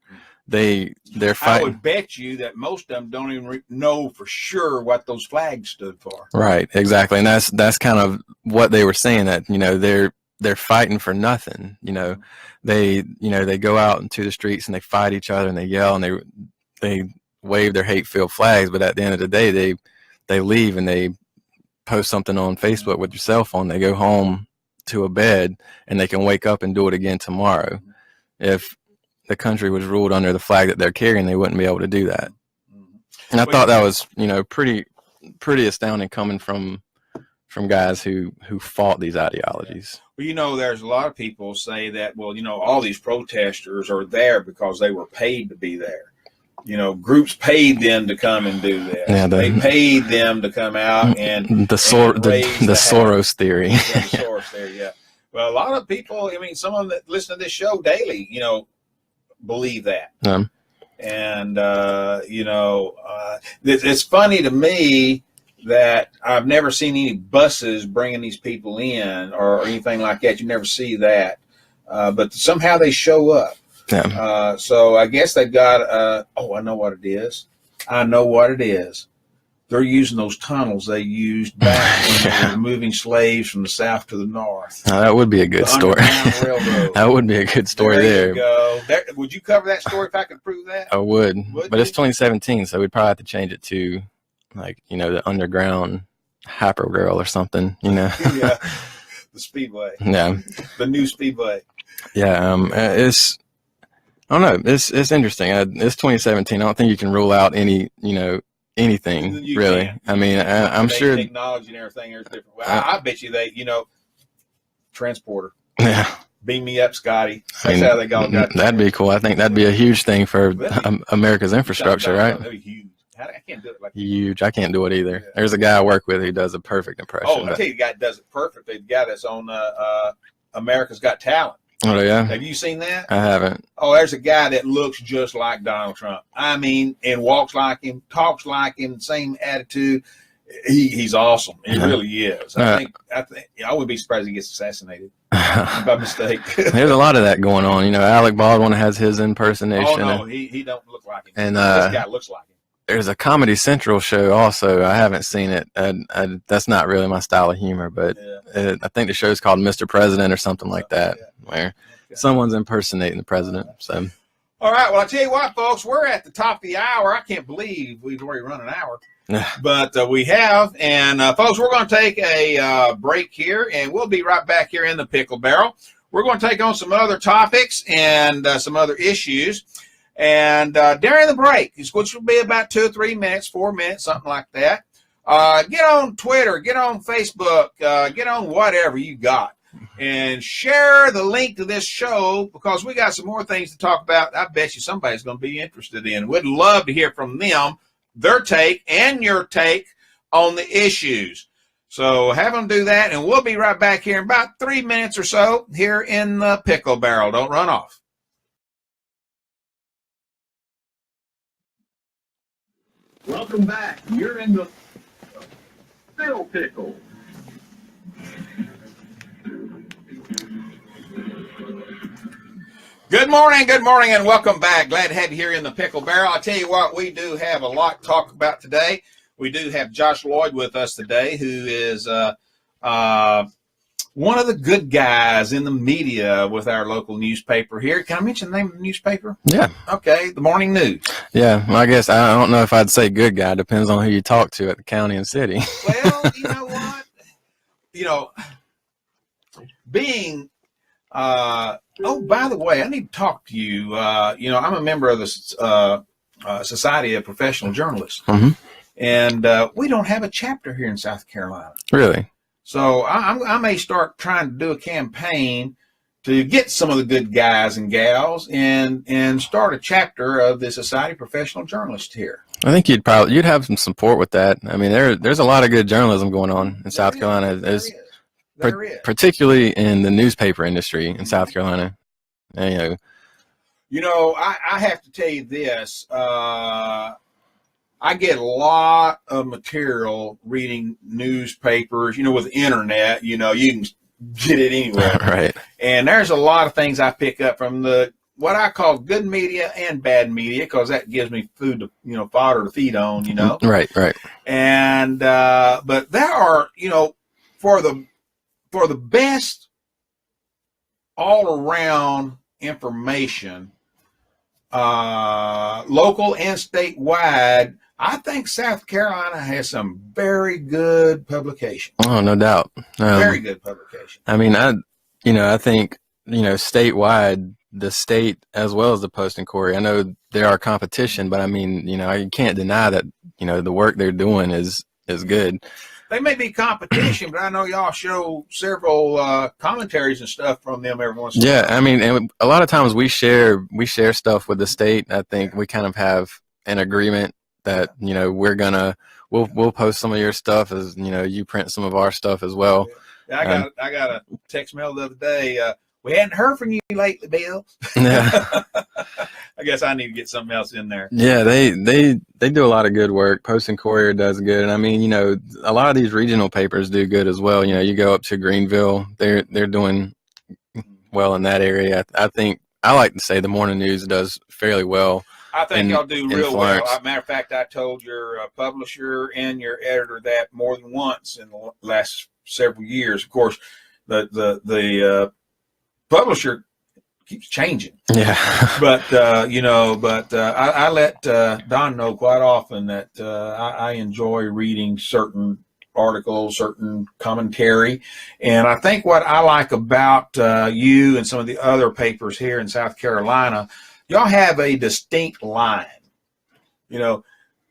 They're fighting. I would bet you that most of them don't even know for sure what those flags stood for. Right, exactly, and that's kind of what they were saying, that they're fighting for nothing. They go out into the streets and they fight each other and they yell and they wave their hate-filled flags, but at the end of the day, they leave and they post something on Facebook with your cell phone. They go home to a bed and they can wake up and do it again tomorrow. If the country was ruled under the flag that they're carrying, they wouldn't be able to do that. And I thought that was, pretty astounding coming from guys who fought these ideologies. Well, there's a lot of people say that, well, all these protesters are there because they were paid to be there. Groups paid them to come and do this. Yeah, they paid them to come out and the Soros theory. Yeah, the Soros theory, yeah. Well, a lot of people, some of them that listen to this show daily, believe that. And, it's funny to me that I've never seen any buses bringing these people in or anything like that. You never see that. But somehow they show up. So I guess they've got, I know what it is. The they're using those tunnels they used back when they were moving slaves from the south to the north. That would be a good The story. Underground Railroad. That would be a good story There you there. go. Would you cover that story if I could prove that? I would, Would but you? it's 2017, so we'd probably have to change it to, like, the underground Hyper Girl or something, Yeah, the Speedway. Yeah, The new Speedway. yeah. I don't know. It's interesting. It's 2017. I don't think you can rule out anything You really. can't. I mean, I'm sure. Technology and everything is different. Well, I bet you they, transporter. Yeah, Beam me up, Scotty. That's how they got that'd be cool. I think that'd be a huge thing for America's infrastructure, right? That'd be huge. I can't do it like Huge. I can't do it either. Yeah. There's a guy I work with who does a perfect impression. Oh, I tell you, the guy that does it perfect. The guy that's on America's Got Talent. Oh yeah, Have you seen that? I haven't. Oh, there's a guy that looks just like Donald Trump. I mean, and walks like him, talks like him, same attitude. He's awesome. He really is. I think I wouldn't be surprised he gets assassinated by mistake. There's a lot of that going on. Alec Baldwin has his impersonation. Oh no, he don't look like him. And this guy looks like him. There's a Comedy Central show also. I haven't seen it. That's not really my style of humor, but I think the show's called Mr. President or something like that, where someone's impersonating the president. So, all right. Well, I tell you what, folks, we're at the top of the hour. I can't believe we've already run an hour, but we have. And folks, we're going to take a break here, and we'll be right back here in the Pickle Barrel. We're going to take on some other topics and some other issues. And during the break, which will be about 2 or 3 minutes, 4 minutes, something like that, get on Twitter, get on Facebook, get on whatever you got, and share the link to this show, because we got some more things to talk about. I bet you somebody's going to be interested in. We'd love to hear from them, their take and your take on the issues. So have them do that, and we'll be right back here in about 3 minutes or so here in the Pickle Barrel. Don't run off. Welcome back. You're in the Phil Pickle. Good morning, and welcome back. Glad to have you here in the Pickle Barrel. I tell you what, we do have a lot to talk about today. We do have Josh Lloyd with us today, who is one of the good guys in the media with our local newspaper here. Can I mention the name of the newspaper? yeah. Okay, the Morning News. Yeah, well, I guess I don't know if I'd say good guy. Depends on who you talk to at the county and city. Well, you know what? Being oh, by the way, I need to talk to you. I'm a member of the Society of Professional Journalists, and we don't have a chapter here in South Carolina. Really? So I may start trying to do a campaign to get some of the good guys and gals and start a chapter of the Society of Professional Journalists here. I think you'd have some support with that. I mean, there's a lot of good journalism going on in South Carolina. There is. Particularly in the newspaper industry in South Carolina. I have to tell you this. I get a lot of material reading newspapers, with the internet, you can get it anywhere. Right. And there's a lot of things I pick up from what I call good media and bad media, because that gives me food to, fodder to feed on, Right. And, but there are, for the best all around information, local and statewide, I think South Carolina has some very good publication. Oh, no doubt. Very good publication. I mean, I think, statewide, the state as well as the Post and Courier, I know there are competition, but I mean, you can't deny that, the work they're doing is good. They may be competition, but I know y'all show several commentaries and stuff from them every once in a while. Yeah, I mean, and a lot of times we share stuff with the state. I think we kind of have an agreement that we'll post some of your stuff as you print some of our stuff as well. Yeah, I got a text mail the other day. We hadn't heard from you lately, Bill. Yeah. I guess I need to get something else in there. Yeah, they do a lot of good work. Post and Courier does good. And I mean, a lot of these regional papers do good as well. You go up to Greenville, they're doing well in that area. I think I like to say the Morning News does fairly well. I think y'all do real well. Florence. As a matter of fact, I told your publisher and your editor that more than once in the last several years. Of course, the publisher keeps changing. Yeah. But I let Don know quite often that I enjoy reading certain articles, certain commentary, and I think what I like about you and some of the other papers here in South Carolina, y'all have a distinct line.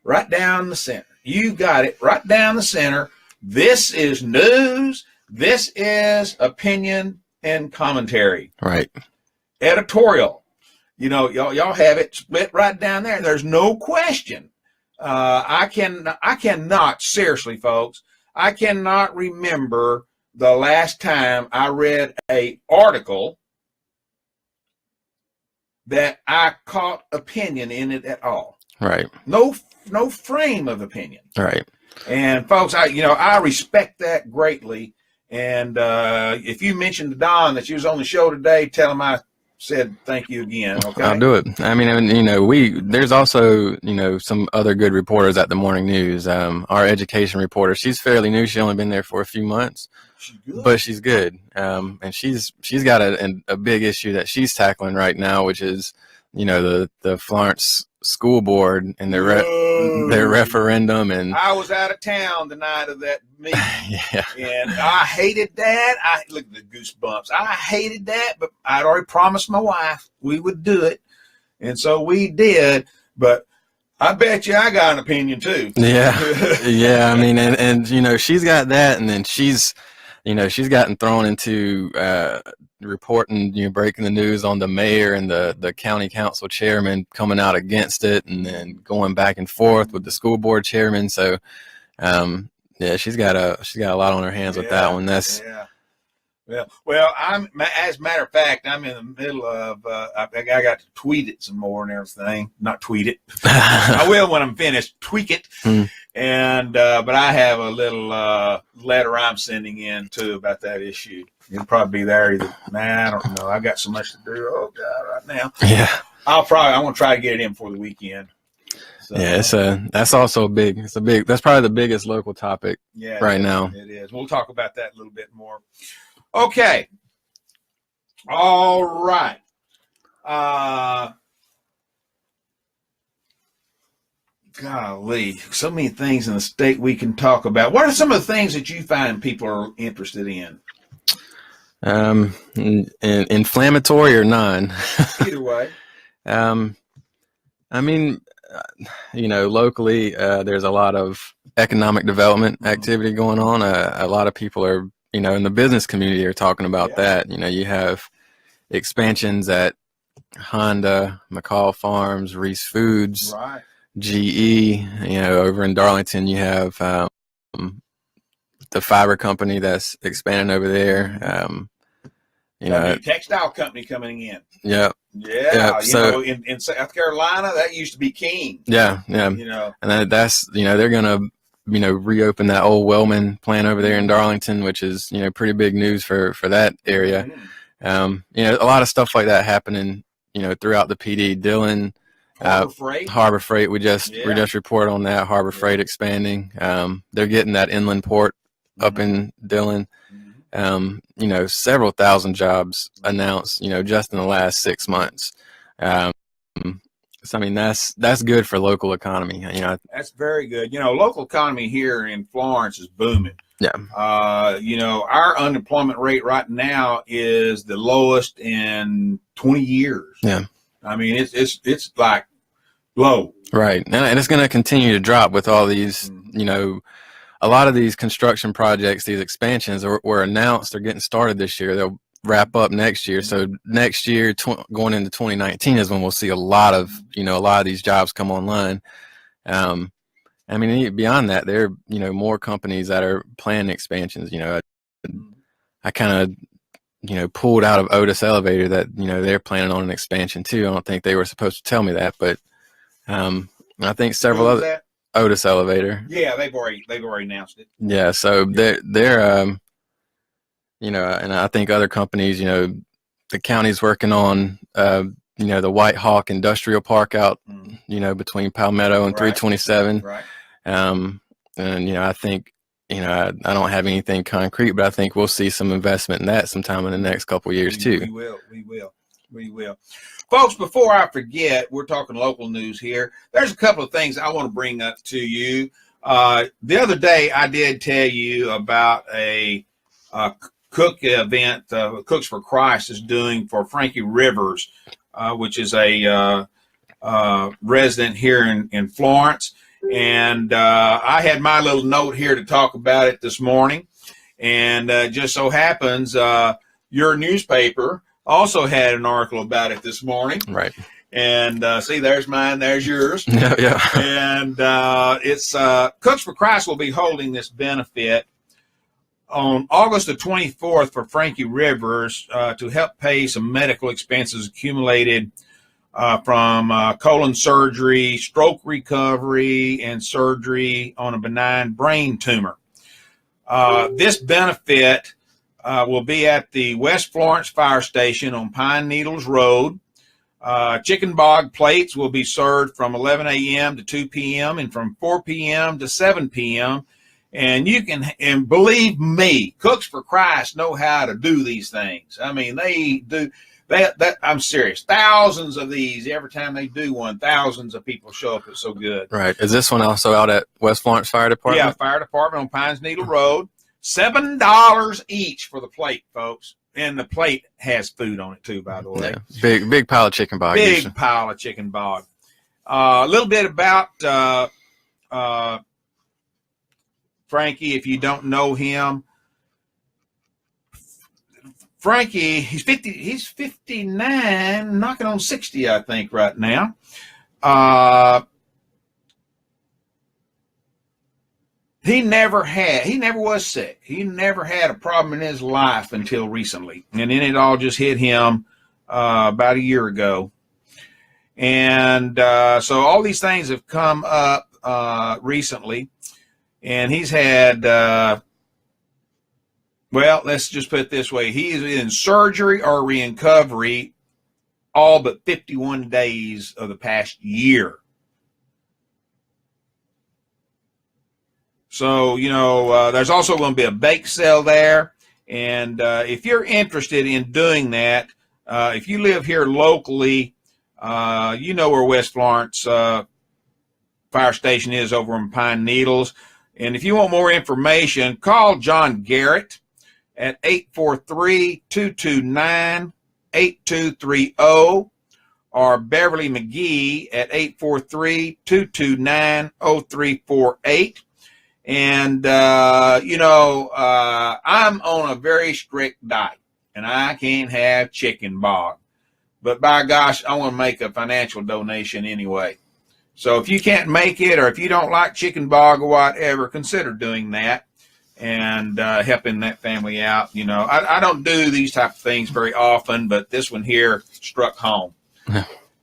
Right down the center. You got it right down the center. This is news. This is opinion and commentary. Right. Editorial. Y'all have it split right down there. There's no question. I cannot, seriously, folks, I cannot remember the last time I read an article that I caught opinion in it at all. Right. No frame of opinion. Right. And folks, I respect that greatly. And if you mentioned to Don that you was on the show today, tell him I said thank you again. Okay, I'll do it. I mean, there's also some other good reporters at the Morning News. Our education reporter, she's fairly new. She's only been there for a few months, but she's good. And she's got a big issue that she's tackling right now, which is the Florence School Board and their referendum. And I was out of town the night of that meeting. Yeah. And I hated that. I look at the goosebumps. I hated that, but I'd already promised my wife we would do it, and so we did. But I bet you I got an opinion too. Yeah, yeah. I mean, and she's got that, and then she's gotten thrown into reporting, breaking the news on the mayor and the county council chairman coming out against it, and then going back and forth with the school board chairman. So, yeah, she's got a lot on her hands with that one. That's Well, as a matter of fact, I'm in the middle of. I got to tweet it some more and everything. Not tweet it. I will when I'm finished. Tweak it. And but I have a little letter I'm sending in too about that issue. It'll probably be there either. I don't know. I got so much to do. Oh God, right now. Yeah. I want to try to get it in for the weekend. So, yeah, that's also big. That's probably the biggest local topic right now. It is. We'll talk about that a little bit more. Okay. All right. Golly, so many things in the state we can talk about. What are some of the things that you find people are interested in? Inflammatory or non? Either way. I mean, locally, there's a lot of economic development activity going on. A lot of people are, in the business community are talking about that. You have expansions at Honda, McCall Farms, Reese Foods, right. GE. Over in Darlington, you have the fiber company that's expanding over there. A textile company coming in. Yeah. Yeah. So in South Carolina, that used to be King. Yeah. Yeah. And that's, they're going to, reopen that old Wellman plant over there in Darlington, which is, pretty big news for that area. Mm-hmm. A lot of stuff like that happening, throughout the PD. Dillon, Harbor Freight. We just reported on that. Harbor Freight expanding. They're getting that inland port up in Dillon. Several thousand jobs announced, just in the last 6 months. So I mean, that's good for local economy. That's very good. Local economy here in Florence is booming. Yeah. Our unemployment rate right now is the lowest in 20 years. Yeah. I mean, it's like low. Right. And it's going to continue to drop with all these, a lot of these construction projects, these expansions were announced. They're getting started this year. They'll wrap up next year. So next year, going into 2019 is when we'll see a lot of these jobs come online. I mean, beyond that, there are, more companies that are planning expansions. I kind of, pulled out of Otis Elevator that, they're planning on an expansion too. I don't think they were supposed to tell me that, but I think several other Otis Elevator. Yeah, they've already announced it. Yeah, so they're and I think other companies, the county's working on the White Hawk Industrial Park out, between Palmetto and Right. 327. Right. And, I think, I don't have anything concrete, but I think we'll see some investment in that sometime in the next couple of years too. We will. Folks, before I forget, we're talking local news here. There's a couple of things I want to bring up to you. The other day, I did tell you about a cook event Cooks for Christ is doing for Frankie Rivers, which is a resident here in Florence. And I had my little note here to talk about it this morning. And just so happens your newspaper also had an article about it this morning. Right. And see, there's mine, there's yours. Yeah. And it's Cooks for Christ will be holding this benefit on August the 24th for Frankie Rivers to help pay some medical expenses accumulated from colon surgery, stroke recovery, and surgery on a benign brain tumor. This benefit will be at the West Florence Fire Station on Pine Needles Road. Chicken bog plates will be served from 11 a.m. to 2 p.m. and from 4 p.m. to 7 p.m. And and believe me, Cooks for Christ know how to do these things. I mean, they do that. I'm serious. Thousands of these every time they do one. Thousands of people show up. It's so good. Right. Is this one also out at West Florence Fire Department? Yeah, Fire Department on Pines Needle Road. $7 each for the plate, folks. And the plate has food on it too, by the way. Yeah. Big pile of chicken bog. Big pile of chicken bog. A little bit about Frankie, if you don't know him. Frankie, he's 59, knocking on 60, I think, right now. He never was sick. He never had a problem in his life until recently. And then it all just hit him about a year ago. And so all these things have come up recently. And he's had, let's just put it this way. He is in surgery or recovery all but 51 days of the past year. So, there's also going to be a bake sale there. And if you're interested in doing that, if you live here locally, where West Florence Fire Station is over in Pine Needles. And if you want more information, call John Garrett at 843-229-8230 or Beverly McGee at 843-229-0348. And, I'm on a very strict diet and I can't have chicken bog. But by gosh, I want to make a financial donation anyway. So if you can't make it or if you don't like chicken bog or whatever, consider doing that and helping that family out. I don't do these type of things very often, but this one here struck home.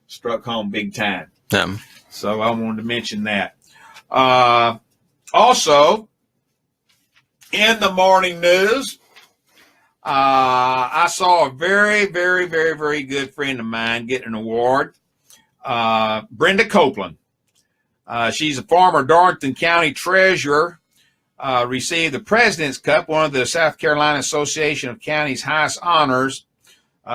Struck home big time. So I wanted to mention that. Also, in the morning news, I saw a very, very, very, very good friend of mine get an award. Brenda Copeland. She's a former Darlington County treasurer, received the President's Cup, one of the South Carolina Association of Counties' highest honors.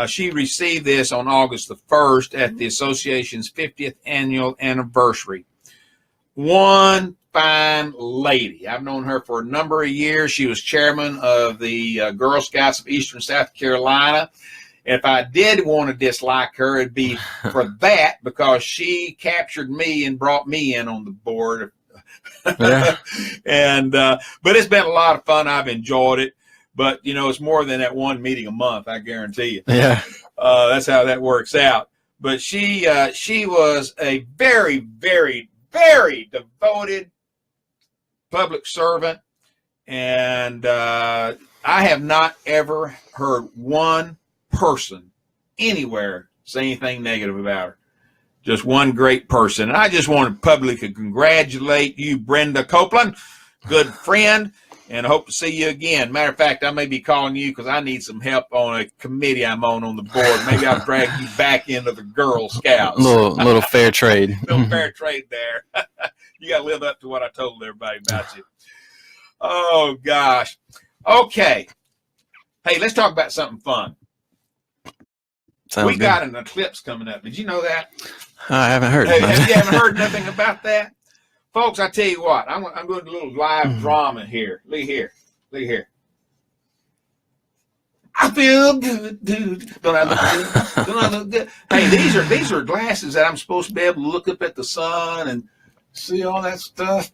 She received this on August the 1st at the association's 50th annual anniversary. One fine lady. I've known her for a number of years. She was chairman of the Girl Scouts of Eastern South Carolina. If I did want to dislike her, it'd be for that, because she captured me and brought me in on the board. Yeah. But it's been a lot of fun. I've enjoyed it. But, it's more than that one meeting a month, I guarantee you. Yeah. That's how that works out. But she was a very, very, very devoted public servant. And I have not ever heard one person anywhere say anything negative about her. Just one great person. And I just want to publicly congratulate you, Brenda Copeland, good friend. And I hope to see you again. Matter of fact, I may be calling you because I need some help on a committee I'm on the board. Maybe I'll drag you back into the Girl Scouts. Little fair trade. Little fair trade there. You got to live up to what I told everybody about you. Oh, gosh. Okay. Hey, let's talk about something fun. Sounds we good. got an eclipse coming up. Did you know that? I haven't heard. Hey, you haven't heard nothing about that? Folks, I tell you what, I'm going to do a little live drama here. Look here. Look here. I feel good, dude. Don't I look good? Don't I look good? Hey, these are glasses that I'm supposed to be able to look up at the sun and see all that stuff,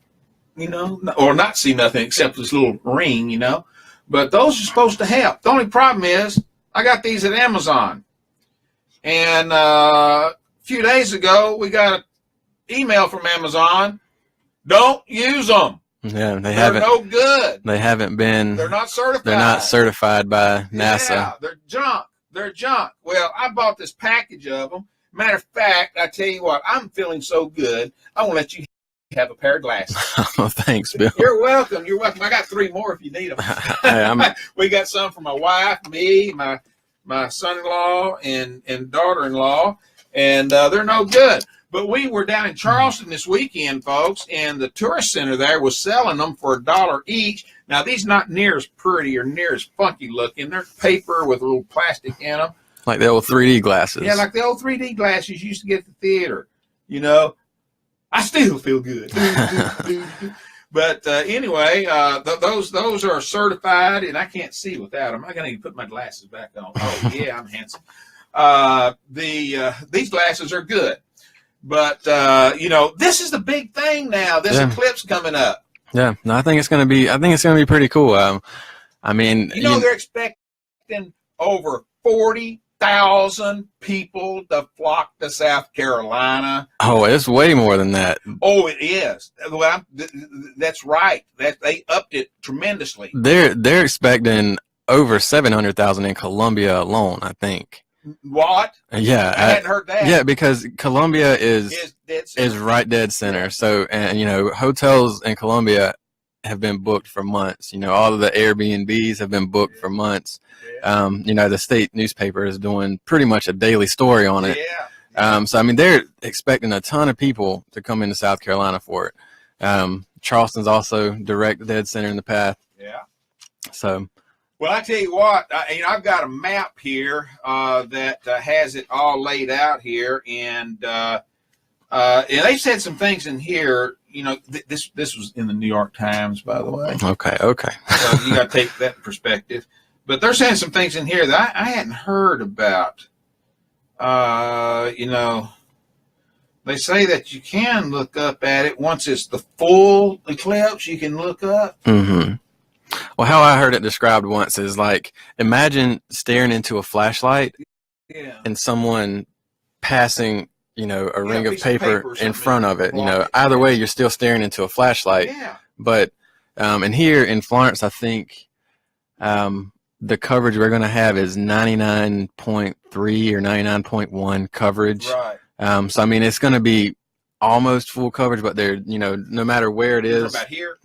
you know, or not see nothing except this little ring, you know. But those are supposed to help. The only problem is I got these at Amazon. And a few days ago, we got an email from Amazon. Don't use them. Yeah, They're no good. They haven't been. They're not certified. They're not certified by NASA. Yeah, they're junk. They're junk. Well, I bought this package of them. Matter of fact, I tell you what, I'm feeling so good. I want to let you have a pair of glasses. Oh, thanks, Bill. You're welcome. You're welcome. I got 3 more if you need them. We got some for my wife, me, my son-in-law, and daughter-in-law, and they're no good. But we were down in Charleston this weekend, folks, and the tourist center there was selling them for $1 each. Now, these not near as pretty or near as funky looking. They're paper with a little plastic in them. Like the old 3D glasses. Yeah, like the old 3D glasses you used to get at the theater. You know, I still feel good. But anyway, those are certified, and I can't see without them. I got to put my glasses back on. Oh, yeah, I'm handsome. These glasses are good. But, you know, this is the big thing now, this eclipse coming up. Yeah, no, I think it's going to be pretty cool. I mean, you know, they're expecting over 40,000 people to flock to South Carolina. Oh, it's way more than that. Oh, it is. Well, that's right. They upped it tremendously. They're expecting over 700,000 in Columbia alone, I think. What? Yeah, I hadn't heard that. Yeah, because Columbia is right dead center. So, and you know, hotels in Columbia have been booked for months. You know, all of the Airbnbs have been booked for months. You know, the state newspaper is doing pretty much a daily story on it. So, I mean, they're expecting a ton of people to come into South Carolina for it. Charleston's also direct dead center in the path. Yeah. So. Well, I tell you what, I've got a map here that has it all laid out here, and they said some things in here. You know, this was in the New York Times, by the way. Okay. So you got to take that perspective. But they're saying some things in here that I hadn't heard about. You know, they say that you can look up at it once it's the full eclipse. You can look up. Mm-hmm. Well, how I heard it described once is like, imagine staring into a flashlight and someone passing, you know, a ring of paper in front of it. You know, either way, you're still staring into a flashlight. Yeah. But, and here in Florence, I think the coverage we're going to have is 99.3 or 99.1 coverage. Right. So, I mean, it's going to be almost full coverage, but they're, you know, no matter where it is, about here.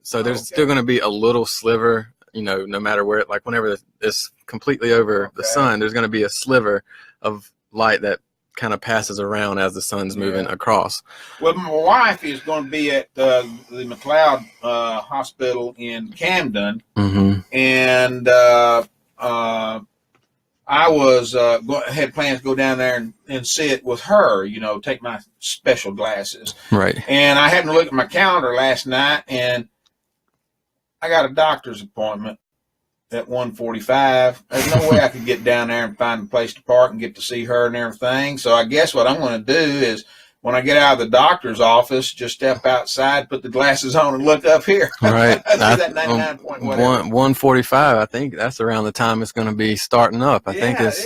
So there's still going to be a little sliver, you know, no matter where, like whenever it's completely over the sun, there's going to be a sliver of light that kind of passes around as the sun's moving across. Well, my wife is going to be at the McLeod Hospital in Camden, and I had plans to go down there and sit with her, you know, take my special glasses. Right. And I happened to look at my calendar last night, and I got a doctor's appointment at 1:45. There's no way I could get down there and find a place to park and get to see her and everything. So I guess what I'm going to do is, when I get out of the doctor's office, just step outside, put the glasses on, and look up here. Right. That 1:45. I think that's around the time it's going to be starting up. I think it's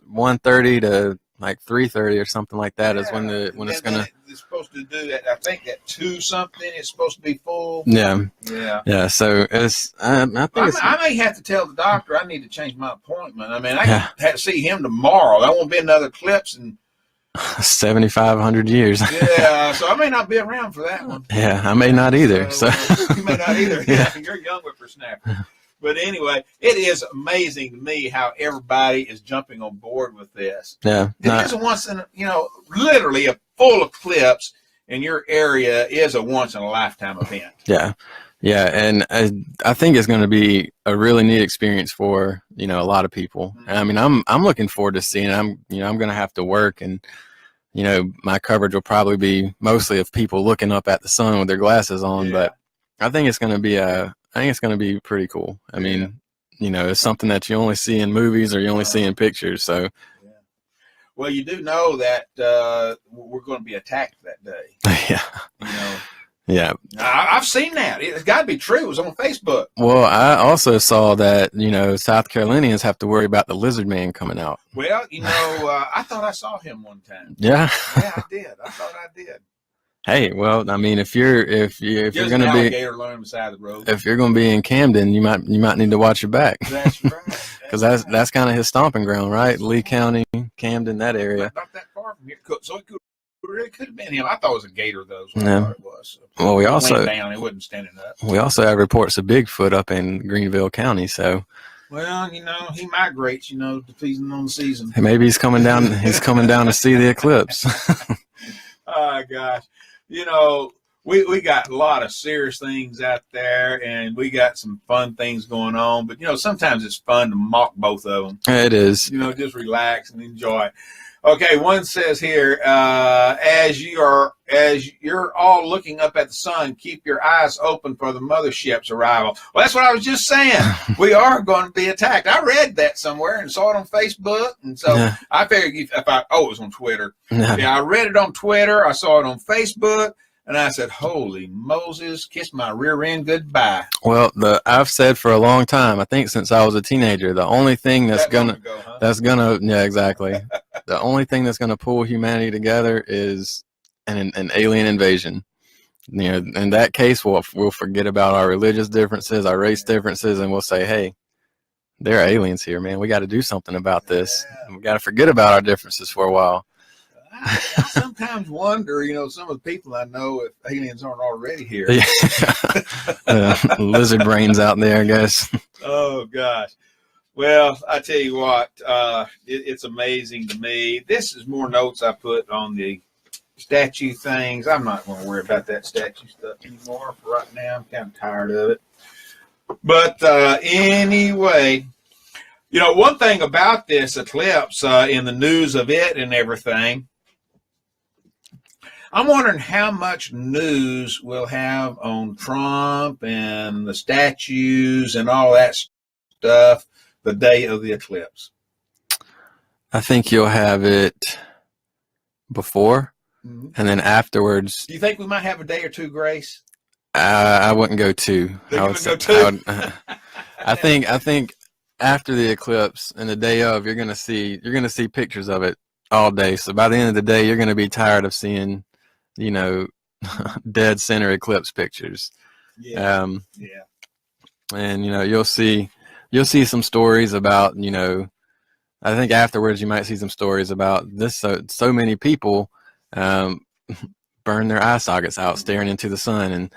1:30 to like 3:30 or something like that is when it's going to. It's supposed to do that. I think at 2 something. It's supposed to be full. Yeah. So it's. I may have to tell the doctor I need to change my appointment. I mean, I have to see him tomorrow. That won't be another eclipse in 7,500 years. Yeah, so I may not be around for that one. Yeah, I may not either. So you may not either. Yeah. You're young whippersnapper. But anyway, it is amazing to me how everybody is jumping on board with this. Yeah, It is a once in, literally a full eclipse in your area is a once in a lifetime event. yeah, and I think it's going to be a really neat experience for a lot of people. I mean, I'm looking forward to seeing it. I'm going to have to work, and my coverage will probably be mostly of people looking up at the sun with their glasses on. Yeah. But I think it's going to be pretty cool. I mean, it's something that you only see in movies or you only see in pictures. So. Well, you do know that we're going to be attacked that day. Yeah. Yeah. I've seen that. It's got to be true. It was on Facebook. Well, I also saw that, South Carolinians have to worry about the lizard man coming out. Well, I thought I saw him one time. Yeah. Yeah, I did. I thought I did. Hey, well, I mean, if you're going to be on the side of the road. If you're going to be in Camden, you might need to watch your back. That's right. Because that's kind of his stomping ground, right? Lee County, Camden, that area. Not that far from here. So it really could have been him. I thought it was a gator, though. So Yeah. I thought it was. Well, we It also went down. It wasn't standing up. we also have reports of Bigfoot up in Greenville County. So Well, he migrates. Depending on the season. maybe he's coming down. He's coming down to see the eclipse. Oh gosh, we got a lot of serious things out there, and we got some fun things going on. But sometimes it's fun to mock both of them. It is. Just relax and enjoy. Okay, one says here, as you're all looking up at the sun, keep your eyes open for the mothership's arrival. Well, that's what I was just saying. We are going to be attacked. I read that somewhere and saw it on Facebook, and so Yeah. I figured it was on Twitter. Yeah. Yeah, I read it on Twitter. I saw it on Facebook, and I said, "Holy Moses, kiss my rear end goodbye." Well, I've said for a long time, I think since I was a teenager, the only thing That long ago, huh? yeah, exactly. The only thing that's gonna pull humanity together is an alien invasion. In that case, we'll forget about our religious differences, our race differences, and we'll say, hey, there are aliens here, man. We got to do something about this. Yeah. We got to forget about our differences for a while. I sometimes wonder, some of the people I know, if aliens aren't already here. Lizard brains out there, I guess. Oh, gosh. Well, I tell you what, it's amazing to me. This is more notes I put on the statue things. I'm not going to worry about that statue stuff anymore for right now. I'm kind of tired of it. But anyway, one thing about this eclipse, in the news of it and everything, I'm wondering how much news we'll have on Trump and the statues and all that stuff the day of the eclipse. I think you'll have it before, and then afterwards. Do you think we might have a day or two grace? I wouldn't go two. I think after the eclipse and the day of, you're gonna see pictures of it all day. So by the end of the day, you're gonna be tired of seeing, dead center eclipse pictures. Yeah. And you'll see some stories about, I think afterwards you might see some stories about this. So many people burn their eye sockets out staring into the sun, and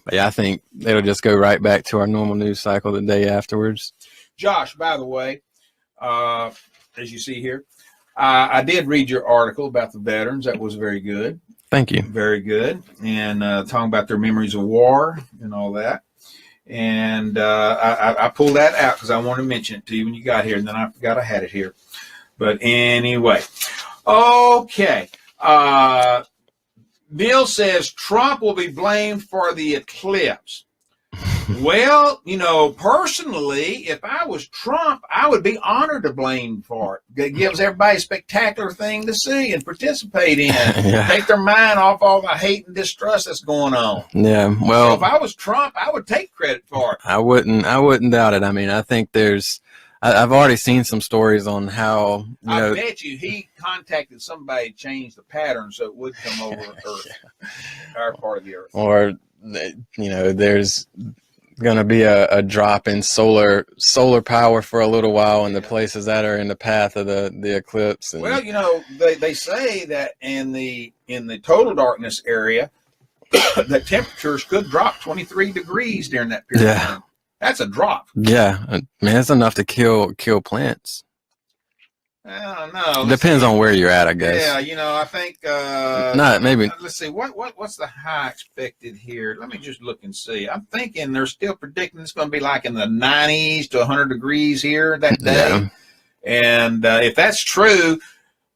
but yeah, I think it'll just go right back to our normal news cycle the day afterwards. Josh, by the way, as you see here, I did read your article about the veterans. That was very good. Thank you. Very good. And talking about their memories of war and all that. And I pulled that out because I wanted to mention it to you when you got here, and then I forgot I had it here. But anyway, okay. Bill says Trump will be blamed for the eclipse. Well, personally, if I was Trump, I would be honored to blame for it. It gives everybody a spectacular thing to see and participate in. Yeah. Take their mind off all the hate and distrust that's going on. Yeah, well, So if I was Trump, I would take credit for it. I wouldn't doubt it. I mean, I think I've already seen some stories on how I bet you he contacted somebody to change the pattern so it would come over Earth, our part of the Earth. or going to be a drop in solar power for a little while in the places that are in the path of the eclipse. And, well, they say that in the total darkness area, that temperatures could drop 23 degrees during that period of time. That's a drop. Yeah, man, that's enough to kill plants. I don't know. Depends on where you're at, I guess. Yeah, I think maybe. Let's see what's the high expected here. Let me just look and see. I'm thinking they're still predicting it's going to be like in the 90s to 100 degrees here that day. Yeah. And if that's true,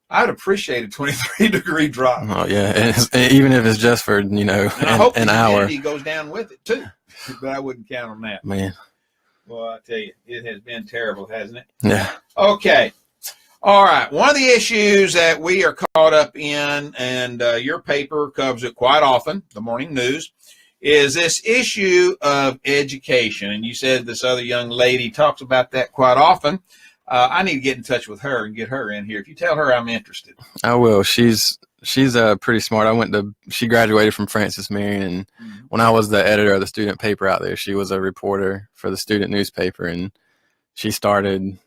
I'd appreciate a 23 degree drop. Oh yeah, and even if it's just for and I hope an the hour. humidity goes down with it too, but I wouldn't count on that. Man. Well, I tell you, it has been terrible, hasn't it? Yeah. Okay. All right. One of the issues that we are caught up in, and your paper covers it quite often, the morning news, is this issue of education. And you said this other young lady talks about that quite often. I need to get in touch with her and get her in here. If you tell her I'm interested. I will. She's pretty smart. She graduated from Francis Marion, and when I was the editor of the student paper out there, she was a reporter for the student newspaper, and she started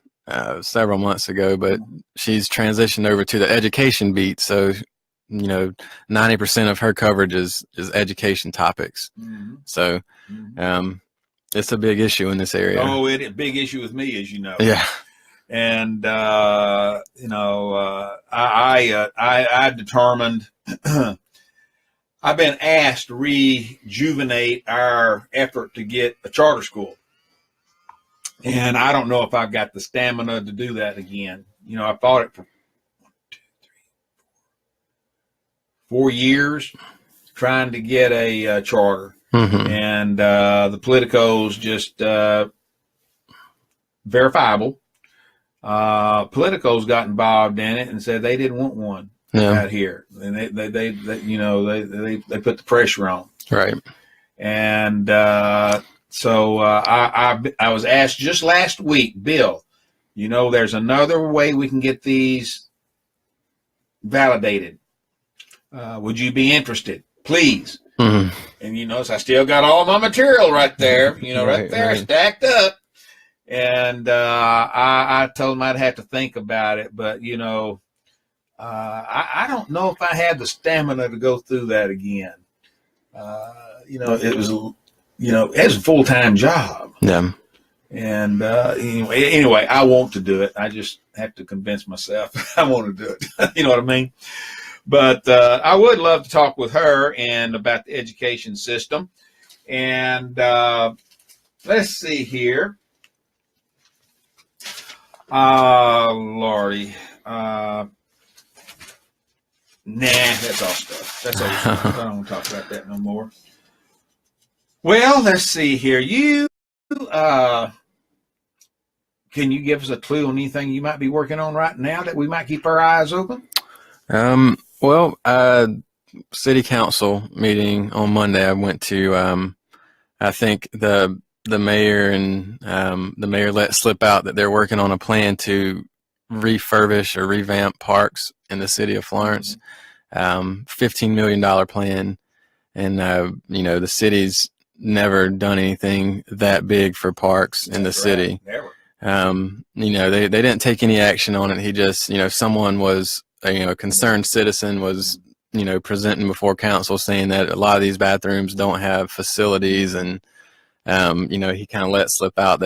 several months ago, but she's transitioned over to the education beat. So, 90% of her coverage is education topics. Mm-hmm. So, it's a big issue in this area. Oh, it's a big issue with me, as you know. Yeah. And I determined I've been asked to rejuvenate our effort to get a charter school, and I don't know if I've got the stamina to do that again. I fought it for 4 years trying to get a charter, and the politicos just verifiable. Politicos got involved in it and said they didn't want one out here, and they put the pressure on. Right. And so I was asked just last week, Bill, there's another way we can get these validated. Would you be interested, please? Mm-hmm. And so I still got all my material right there, right there stacked up. And I told him I'd have to think about it, but I don't know if I had the stamina to go through that again. It was a full-time job. Yeah. And anyway, I want to do it. I just have to convince myself I want to do it. You know what I mean? But I would love to talk with her and about the education system. And let's see here. Lordy. Nah, that's all stuff. That's all stuff. I don't want to talk about that no more. Well, let's see here. Can you give us a clue on anything you might be working on right now that we might keep our eyes open? City council meeting on Monday, I went to, I think the mayor and the mayor let slip out that they're working on a plan to refurbish or revamp parks in the city of Florence. $15 million plan. And, the city's never done anything that big for parks in the city. Never. They didn't take any action on it. He just, someone was, a concerned citizen was, presenting before council saying that a lot of these bathrooms don't have facilities, and he kind of let slip out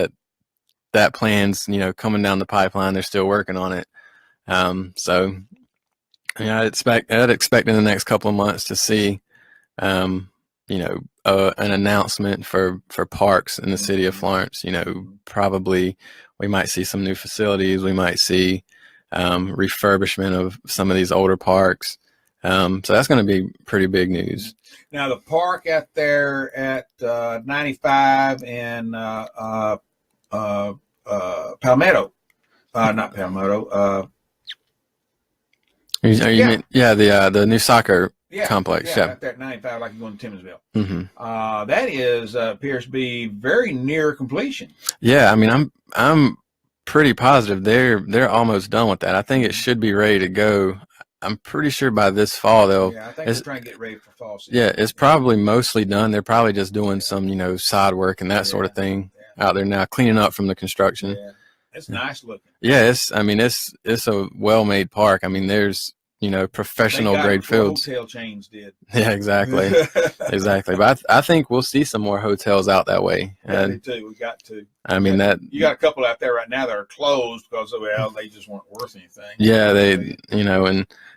that plan's, coming down the pipeline. They're still working on it. I'd expect in the next couple of months to see, an announcement for parks in the city of Florence. Probably we might see some new facilities. We might see refurbishment of some of these older parks. So that's going to be pretty big news. Now, the park out there at 95 and Palmetto, not Palmetto. The new soccer complex. Yeah, out there at 95, like you're going to Timminsville. Mm-hmm. That is appears to be very near completion. Yeah, I mean, I'm pretty positive they're almost done with that. I think it should be ready to go. I'm pretty sure by this fall they'll. Yeah, I think they're trying to get ready for fall season. Yeah, it's probably mostly done. They're probably just doing some, side work and that sort of thing out there now, cleaning up from the construction. Yeah, it's nice looking. Yeah, it's a well-made park. I mean, there's, professional grade fields. Hotel chains did. Yeah, exactly. Exactly. But I think we'll see some more hotels out that way. Yeah, me too. We got to. I mean, you got a couple out there right now that are closed because they just weren't worth anything. Yeah,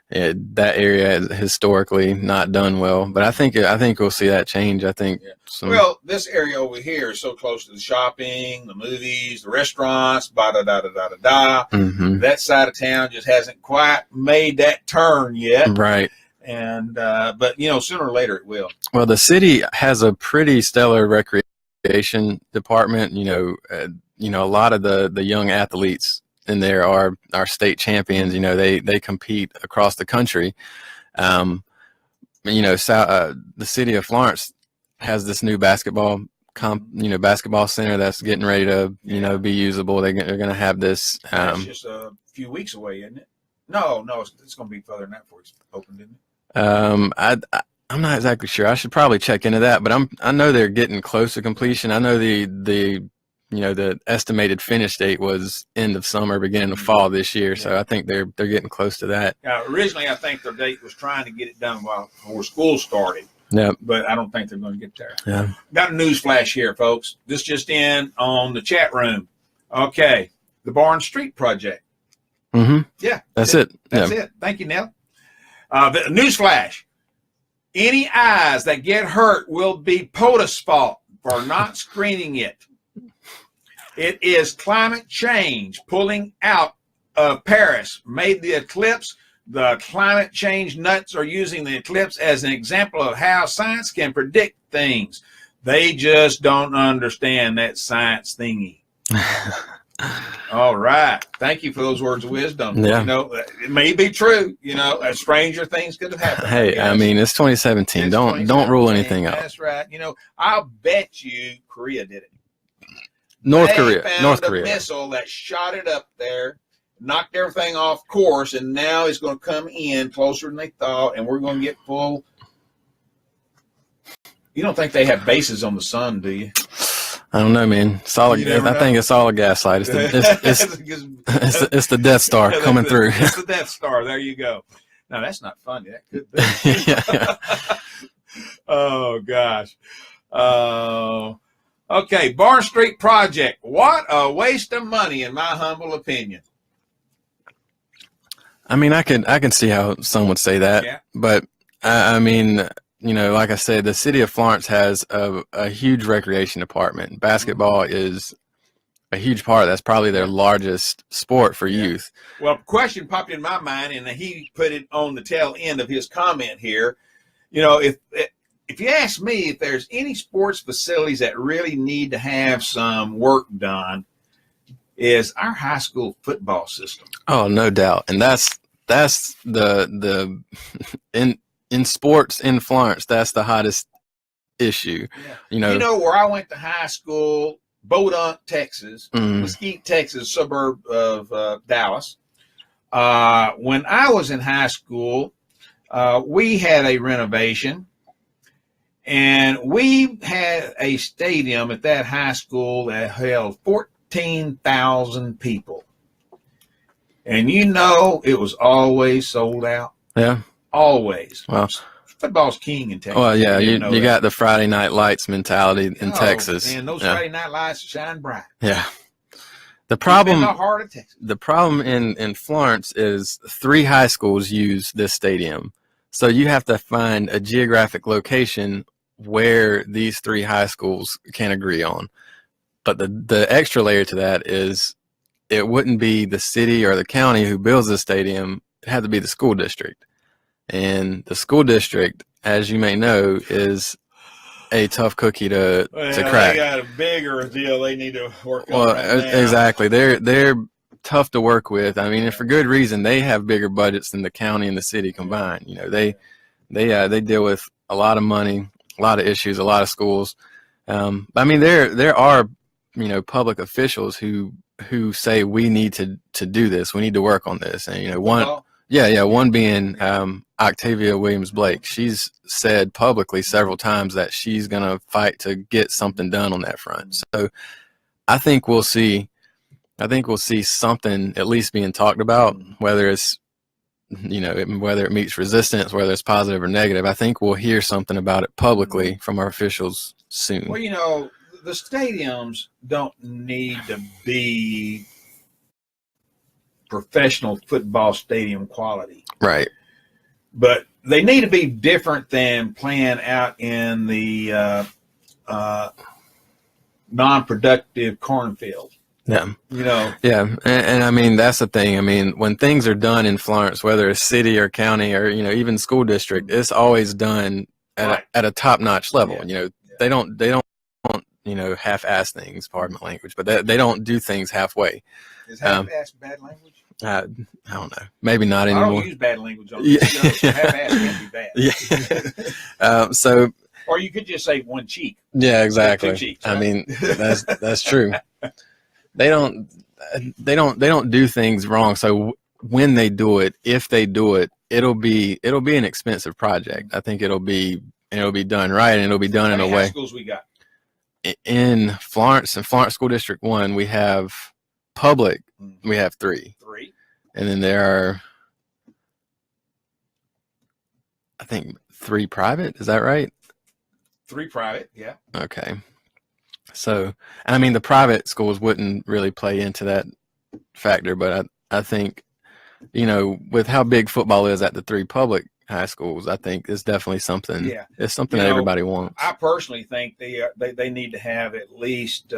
and that area is historically not done well. But I think we'll see that change. I think. Yeah. Well, this area over here is so close to the shopping, the movies, the restaurants, Mm-hmm. That side of town just hasn't quite made that turn yet. Right. And but sooner or later it will. Well, the city has a pretty stellar recreation department. A lot of the young athletes in there are state champions. They compete across the country. The city of Florence has this new basketball center that's getting ready to be usable. They're going to have this. It's just a few weeks away, isn't it? No, it's going to be further than that before it's opened, isn't it? I'm not exactly sure. I should probably check into that, but I know they're getting close to completion. I know the estimated finish date was end of summer, beginning of fall this year. So I think they're getting close to that. Originally, I think their date was trying to get it done before school started. Yep. But I don't think they're going to get there. Yeah. Got a news flash here, folks. This just in on the chat room. Okay. The Barn Street Project. Mm-hmm. Yeah. That's it. That's it. Thank you, Nell. The news flash. Any eyes that get hurt will be POTUS' fault for not screening it. It is climate change pulling out of Paris made the eclipse. The climate change nuts are using the eclipse as an example of how science can predict things. They just don't understand that science thingy. All right. Thank you for those words of wisdom. Yeah. It may be true. Stranger things could have happened. Hey, I mean, it's 2017. Don't rule anything out. That's right. I'll bet you Korea did it. North They Korea. found a missile that shot it up there, knocked everything off course, and now it's going to come in closer than they thought, and we're going to get full. You don't think they have bases on the sun, do you? I don't know, man. I think it's all a gaslight. It's the Death Star coming through. It's the Death Star. There you go. No, that's not funny. That could be. Yeah. Oh, gosh. Okay, Barn Street Project. What a waste of money, in my humble opinion. I mean, I can see how some would say that, but I mean, like I said, the city of Florence has a huge recreation department. Basketball is a huge part. That's probably their largest sport for youth. Well, a question popped in my mind, and he put it on the tail end of his comment here. If you ask me if there's any sports facilities that really need to have some work done, is our high school football system. Oh, no doubt. And that's the in sports in Florence, that's the hottest issue. Yeah. Where I went to high school, Bodunk, Texas, Mesquite, Texas, suburb of Dallas. When I was in high school, we had a renovation. And we had a stadium at that high school that held 14,000 people. And it was always sold out. Yeah. Always. Well, football's king in Texas. Well, yeah, you got the Friday night lights mentality in Texas. And those Friday night lights shine bright. Yeah. The problem in in Florence is 3 high schools use this stadium. So you have to find a geographic location where these 3 high schools can agree on. But the extra layer to that is it wouldn't be the city or the county who builds the stadium. It had to be the school district. And the school district, as you may know, is a tough cookie to crack. They got a bigger deal they need to work on. Well, right now. exactly. They're tough to work with. I mean, and for good reason. They have bigger budgets than the county and the city combined. They deal with a lot of money, a lot of issues, a lot of schools. I mean, there are public officials who say we need to do this. We need to work on this. And Yeah. One being Octavia Williams Blake. She's said publicly several times that she's going to fight to get something done on that front. So I think we'll see. Something at least being talked about, whether it's whether it meets resistance, whether it's positive or negative. I think we'll hear something about it publicly from our officials soon. Well, the stadiums don't need to be professional football stadium quality. Right. But they need to be different than playing out in the non-productive cornfield. Yeah. Yeah. And I mean, that's the thing. I mean, when things are done in Florence, whether it's city or county or, even school district, it's always done at a top-notch level. Yeah. They don't half-ass things, pardon my language, but they don't do things halfway. Is half-ass bad language? I don't know. Maybe not anymore. I don't use bad language on this show, so half-ass can be bad. Yeah. Or you could just say one cheek. Yeah, exactly. 2 cheeks, right? I mean, that's true. They don't do things wrong. So when they do it, if they do it, it'll be an expensive project. I think it'll be done right, and it'll be done in a way. How many schools we got? In Florence School District 1, we have public. We have 3. 3. And then there are, I think, 3 private. Is that right? 3 private. Yeah. Okay. So, I mean, the private schools wouldn't really play into that factor, but I think, with how big football is at the 3 public high schools, I think it's definitely something. Yeah. It's something that everybody wants. I personally think they need to have at least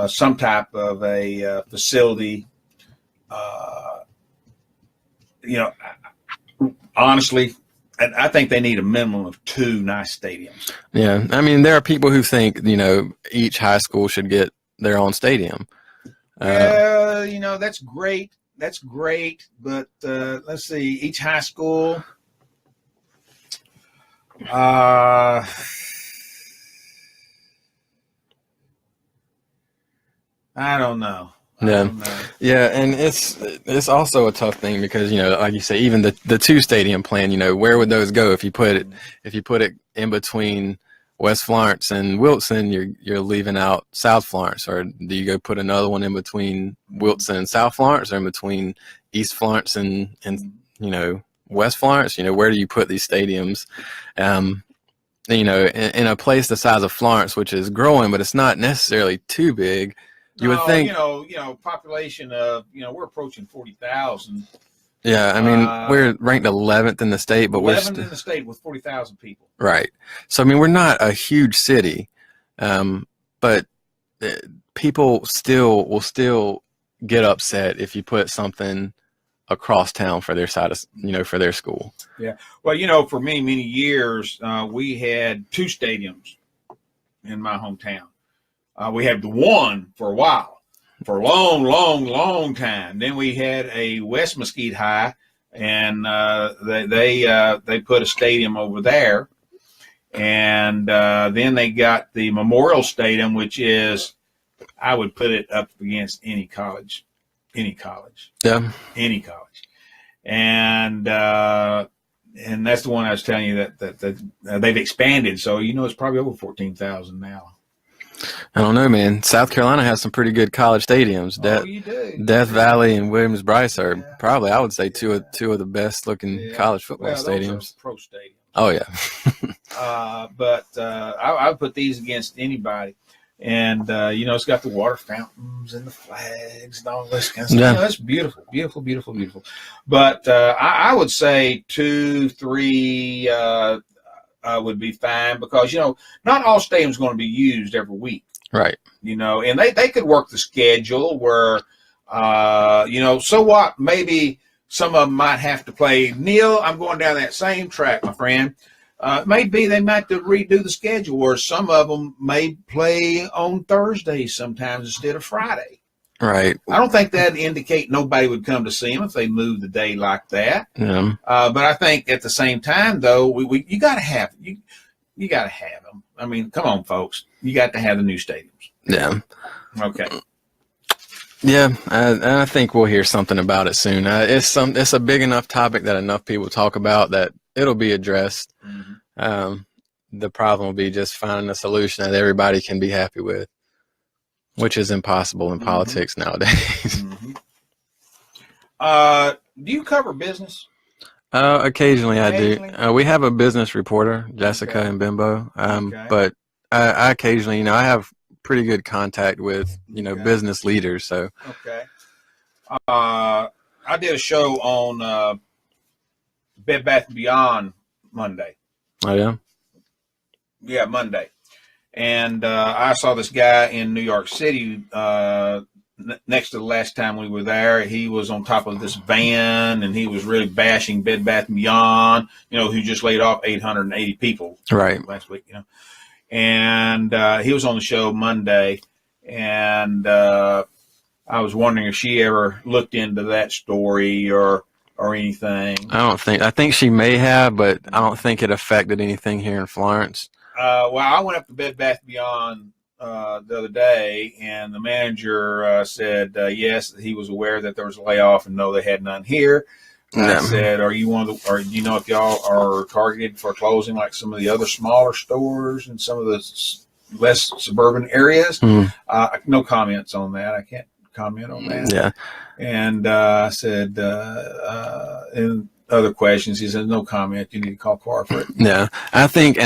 some type of a facility. Honestly, I think they need a minimum of 2 nice stadiums. Yeah. I mean, there are people who think, each high school should get their own stadium. That's great. That's great. But let's see, each high school. I don't know. Yeah, and it's also a tough thing because like you say, even the 2 stadium plan, where would those go if you put it in between West Florence and Wilson? You're leaving out South Florence, or do you go put another one in between Wilson and South Florence, or in between East Florence and West Florence? Where do you put these stadiums? In a place the size of Florence, which is growing, but it's not necessarily too big. You would think, population of, we're approaching 40,000. Yeah, I mean, we're ranked 11th in the state, but 11th in the state with 40,000 people. Right. So, I mean, we're not a huge city, but people will still get upset if you put something across town for their side of, for their school. Yeah. Well, for many years, we had 2 stadiums in my hometown. We had the one for a while, for a long time. Then we had a West Mesquite High, and they put a stadium over there. And then they got the Memorial Stadium, which is, I would put it up against any college. Yeah. Any college. And that's the one I was telling you that they've expanded. So, it's probably over 14,000 now. I don't know, man. South Carolina has some pretty good college stadiums. You do. Death Valley and Williams-Brice are probably, I would say, two of the best looking college football stadiums. Those are pro stadiums. Oh yeah. But I would put these against anybody. And it's got the water fountains and the flags and all this kind of stuff. Yeah. That's beautiful, beautiful, beautiful, beautiful. But I would say 2, 3 would be fine, because not all stadiums are going to be used every week. Right. And they could work the schedule where so what, maybe some of them might have to play. Neil, I'm going down that same track, my friend. Maybe they might have to redo the schedule where some of them may play on Thursdays sometimes instead of Friday. Right. I don't think that'd indicate nobody would come to see them if they moved the day like that. Yeah. But I think at the same time, though, you got to have you got to have them. I mean, come on, folks, you got to have the new stadiums. Yeah. Okay. Yeah, and I think we'll hear something about it soon. It's a big enough topic that enough people talk about that it'll be addressed. Mm-hmm. The problem will be just finding a solution that everybody can be happy with, which is impossible in politics nowadays. Mm-hmm. Do you cover business? Occasionally I do. We have a business reporter, Jessica and Bimbo. But I occasionally, I have pretty good contact with, business leaders. So. Okay. I did a show on Bed Bath & Beyond Monday. Oh, yeah? Yeah, Monday. And I saw this guy in New York City next to the last time we were there. He was on top of this van, and he was really bashing Bed Bath & Beyond, who just laid off 880 people last week, And he was on the show Monday, and I was wondering if she ever looked into that story or anything. I think she may have, but I don't think it affected anything here in Florence. Well, I went up to Bed Bath & Beyond the other day, and the manager said yes, he was aware that there was a layoff, and no, they had none here. I said, "Are you or do you know if y'all are targeted for closing like some of the other smaller stores in some of the less suburban areas?" No comments on that. I can't comment on that. Yeah. And I said, and other questions, he said, no comment. You need to call corporate. Yeah, I think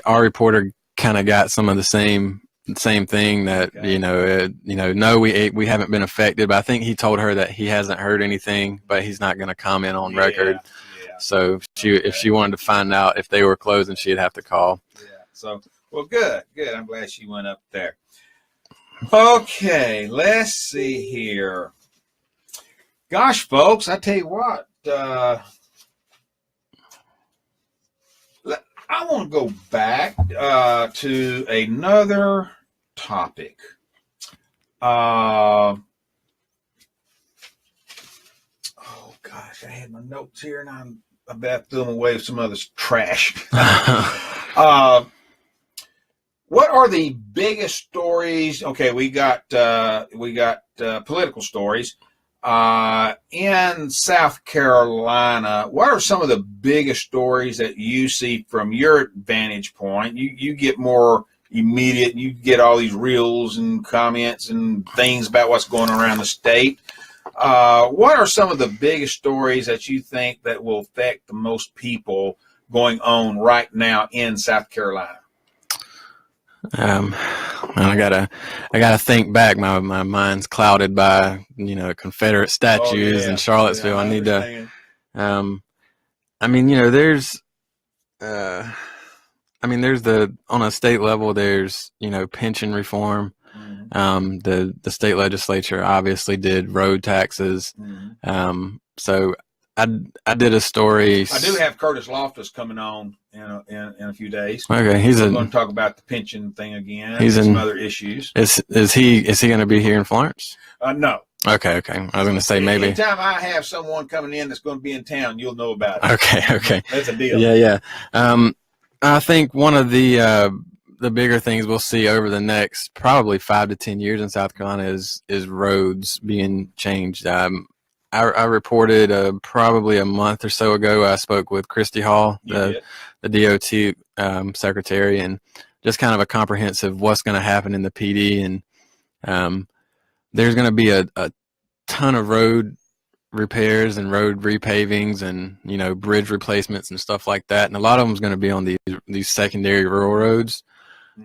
our reporter kind of got some of the same thing that no, we haven't been affected, but I think he told her that he hasn't heard anything, but he's not going to comment on record. Yeah. So if she wanted to find out if they were closing, she'd have to call. Yeah. So well, good. I'm glad she went up there. Okay, let's see here. Gosh, folks, I tell you what. I want to go back to another topic. Oh, gosh, I had my notes here, and I bet I threw them away with some other trash. What are the biggest stories? Okay, we got political stories. In South Carolina, what are some of the biggest stories that you see from your vantage point? You get more immediate, you get all these reels and comments and things about what's going on around the state. What are some of the biggest stories that you think that will affect the most people going on right now in South Carolina? I gotta think back. My mind's clouded by Confederate statues in Charlottesville. I need to. There's on a state level. There's pension reform. The state legislature obviously did road taxes. So I did a story. I do have Curtis Loftus coming on in a few days. Okay, we're going to talk about the pension thing again. He's and some other issues. Is he going to be here in Florence? No. Okay. I was going to say maybe. Anytime I have someone coming in that's going to be in town, you'll know about it. Okay. That's a deal. Yeah. I think one of the bigger things we'll see over the next probably 5 to 10 years in South Carolina is roads being changed. I reported probably a month or so ago. I spoke with Christy Hall, the DOT secretary, and just kind of a comprehensive what's going to happen in the PD. And there's going to be a ton of road repairs and road repavings and bridge replacements and stuff like that. And a lot of them is going to be on these secondary rural roads.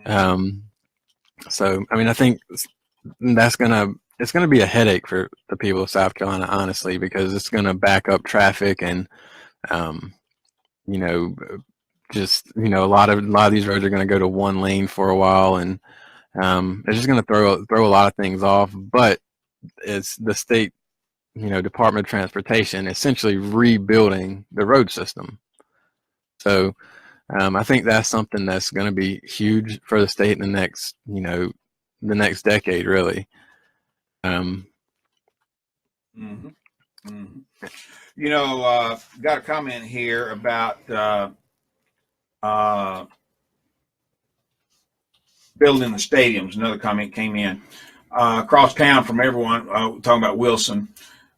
So I think it's going to be a headache for the people of South Carolina, honestly, because it's going to back up traffic and, a lot of these roads are going to go to one lane for a while, and it's just going to throw a lot of things off. But it's the state, Department of Transportation essentially rebuilding the road system. So I think that's something that's going to be huge for the state in the next decade, really. Got a comment here about building the stadiums. Another comment came in. across town from everyone, talking about Wilson.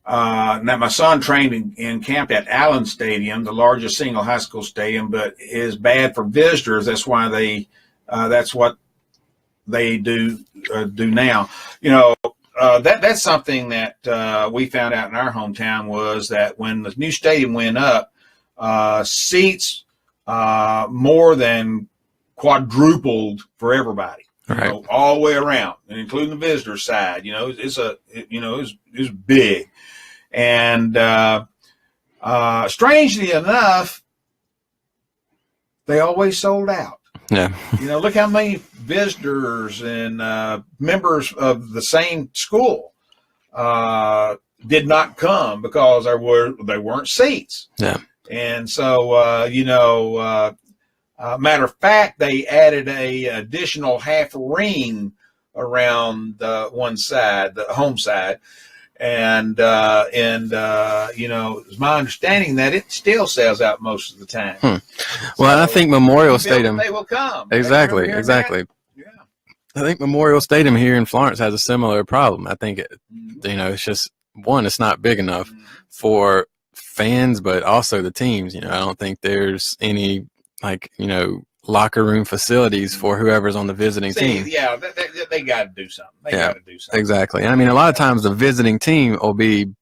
Now, my son trained and camped at Allen Stadium, the largest single high school stadium, but is bad for visitors. That's why that's what they do now. That's something that we found out in our hometown, was that when the new stadium went up, seats more than quadrupled for everybody. Right. All the way around, and including the visitor side. It's big. And strangely enough, they always sold out. Yeah. Look how many visitors and members of the same school did not come because there weren't seats. Yeah. And so, matter of fact, they added a additional half ring around one side, the home side. And it's my understanding that it still sells out most of the time. Well, I think Memorial Stadium. They will come. Exactly. Yeah. I think Memorial Stadium here in Florence has a similar problem. I think it's just one, it's not big enough for fans, but also the teams. I don't think there's any locker room facilities for whoever's on the visiting team. Yeah, they got to do something. Got to do something. Exactly. I mean, a lot of times the visiting team will be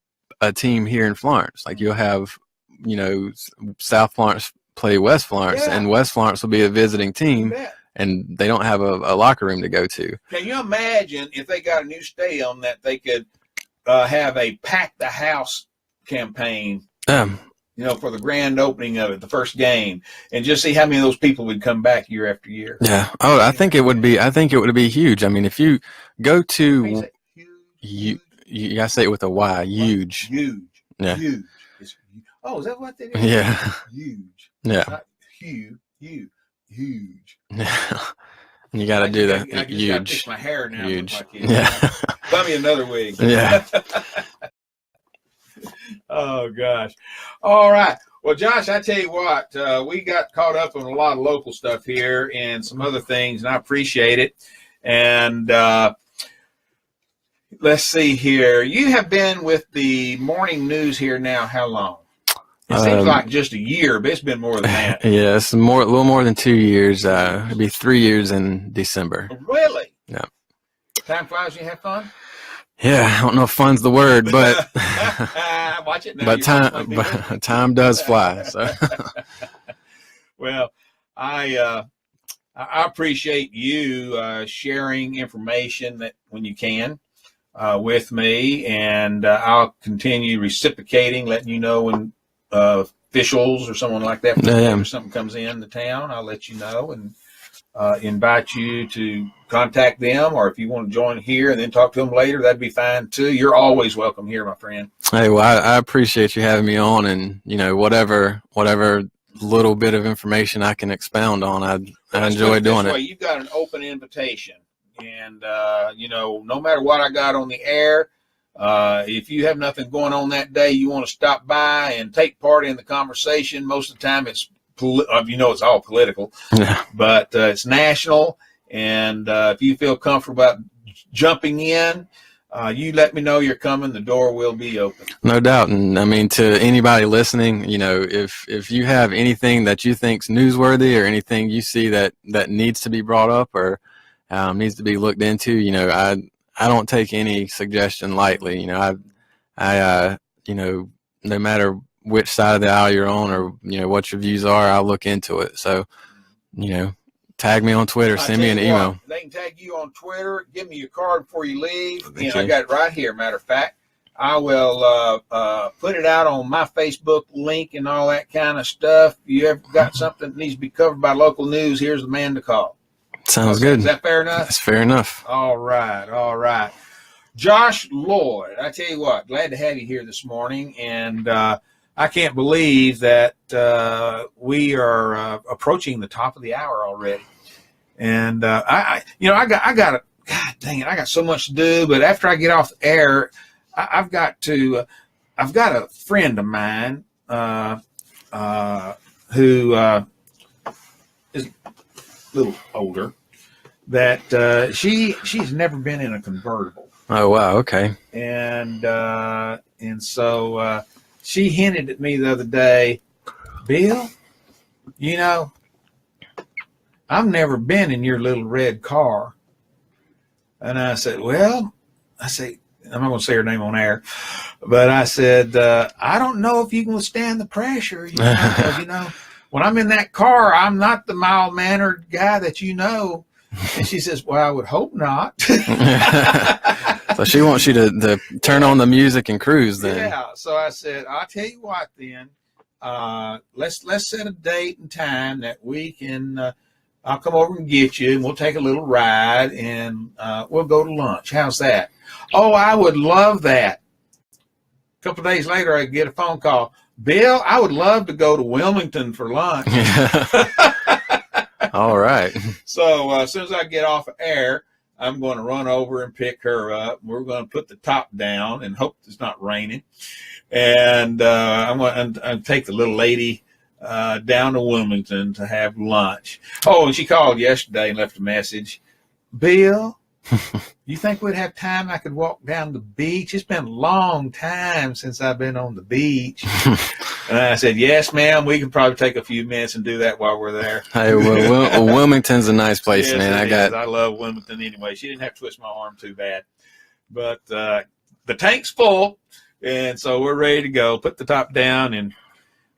a team here in Florence. Like you'll have, South Florence play West Florence, and West Florence will be a visiting team, and they don't have a locker room to go to. Can you imagine if they got a new stadium that they could have a pack the house campaign? For the grand opening of it, the first game, and just see how many of those people would come back year after year. Yeah. Oh, I think it would be huge. I mean, if you go to, you gotta say it with a Y, huge. Huge. Yeah. Huge. Is that what they do? Yeah. Huge. Yeah. Not huge. Yeah. You got to do that. I just Huge. gotta fix my hair now. Huge. Like it. Yeah. Buy me another wig. Yeah. Oh, gosh. All right. Well, Josh, I tell you what, we got caught up on a lot of local stuff here and some other things, and I appreciate it. And let's see here. You have been with the morning news here now how long? It seems like just a year, but it's been more than that. Yeah, it's a little more than 2 years. It'll be 3 years in December. Really? Yeah. Time flies when you have fun? Yeah, I don't know if fun's the word, but watch it now. But time does fly. So. Well, I appreciate you sharing information that when you can with me, and I'll continue reciprocating, letting you know when officials or someone like that, or something comes in the town, I'll let you know and invite you to contact them, or if you want to join here and then talk to them later, that'd be fine too. You're always welcome here, my friend. Hey, well, I appreciate you having me on, and whatever little bit of information I can expound on, I enjoy doing it. You've got an open invitation, and no matter what I got on the air, if you have nothing going on that day, you want to stop by and take part in the conversation. Most of the time, it's it's all political, but it's national. And if you feel comfortable about jumping in, you let me know you're coming. The door will be open. No doubt. And I mean, to anybody listening, if you have anything that you think's newsworthy or anything you see that needs to be brought up or needs to be looked into, I don't take any suggestion lightly. I no matter which side of the aisle you're on or what your views are, I'll look into it. So, tag me on Twitter, send me an email. They can tag you on Twitter. Give me your card before you leave. Thank I you. got it right here. Matter of fact, I will put it out on my Facebook link and all that kind of stuff. If you ever got something that needs to be covered by local news, here's the man to call. Sounds good. Is that fair enough? That's fair enough. All right. Josh Lloyd, I tell you what, glad to have you here this morning, and I can't believe that we are approaching the top of the hour already. And I got God dang it, I got so much to do. But after I get off the air, I've got a friend of mine who is a little older, that she's never been in a convertible. Oh, wow. Okay. And so she hinted at me the other day, Bill, you know, I've never been in your little red car. And I said, well, I'm not going to say her name on air, but I said, I don't know if you can withstand the pressure. You know, 'cause, you know, when I'm in that car, I'm not the mild-mannered guy that you know. And she says, well, I would hope not. So she wants you to turn on the music and cruise then. Yeah. So I said, I'll tell you what then. Let's set a date and time that we can I'll come over and get you and we'll take a little ride and we'll go to lunch. How's that? Oh, I would love that. A couple of days later I get a phone call. Bill, I would love to go to Wilmington for lunch. All right. So as soon as I get off of air, I'm going to run over and pick her up. We're going to put the top down and hope it's not raining. And I'm going to take the little lady down to Wilmington to have lunch. Oh, and she called yesterday and left a message. Bill, you think we'd have time I could walk down the beach? It's been a long time since I've been on the beach. And I said, yes, ma'am. We can probably take a few minutes and do that while we're there. Hey, well, Wilmington's a nice place, Yes, man. I love Wilmington anyway. She didn't have to twist my arm too bad. But the tank's full, and so we're ready to go. Put the top down, and,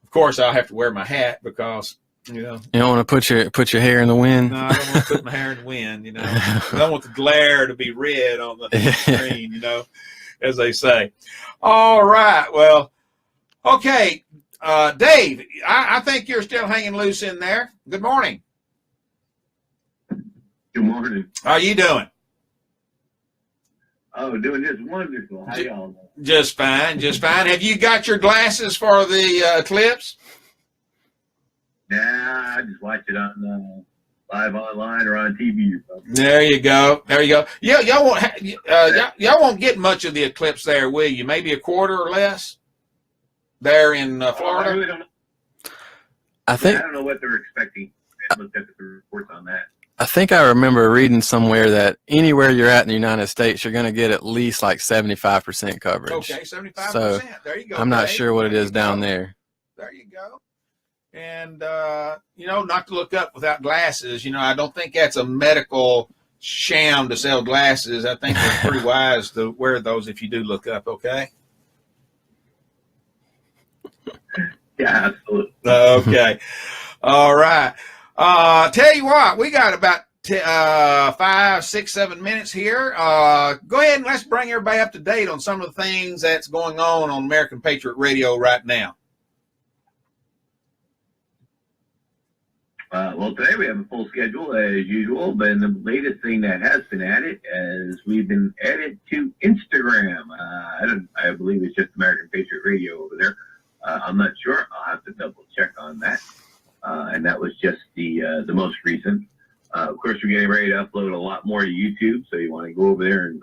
of course, I'll have to wear my hat because, you know. You don't want to put your hair in the wind? No, I don't want to put my hair in the wind, you know. I don't want the glare to be red on the screen, you know, as they say. All right. Well, okay. Dave, I think you're still hanging loose in there. Good morning. Good morning. How are you doing? Oh, doing just wonderful. How y'all doing? Just fine, just fine. Have you got your glasses for the eclipse? Nah, I just watch it on live online or on TV or something. There you go. There you go. Yeah, y'all won't get much of the eclipse there, will you? Maybe a quarter or less there in I Florida. really don't know. I think I don't know what they're expecting. I haven't looked at the reports on that. I think I remember reading somewhere that anywhere you're at in the United States, you're going to get at least like 75% coverage. Okay, 75%. So, there you go. I'm not Dave. sure what it There is you down go. there. There you go. And, you know, not to look up without glasses. You know, I don't think that's a medical sham to sell glasses. I think it's pretty wise to wear those if you do look up, okay? Yeah, absolutely. Okay. All right. Tell you what, we got about 5, 6, 7 minutes here. Go ahead and let's bring everybody up to date on some of the things that's going on American Patriot Radio right now. Well, today we have a full schedule as usual, but the latest thing that has been added is we've been added to Instagram. I believe it's just American Patriot Radio over there. I'm not sure. I'll have to double check on that. And that was just the most recent. Of course, we're getting ready to upload a lot more to YouTube, so you want to go over there and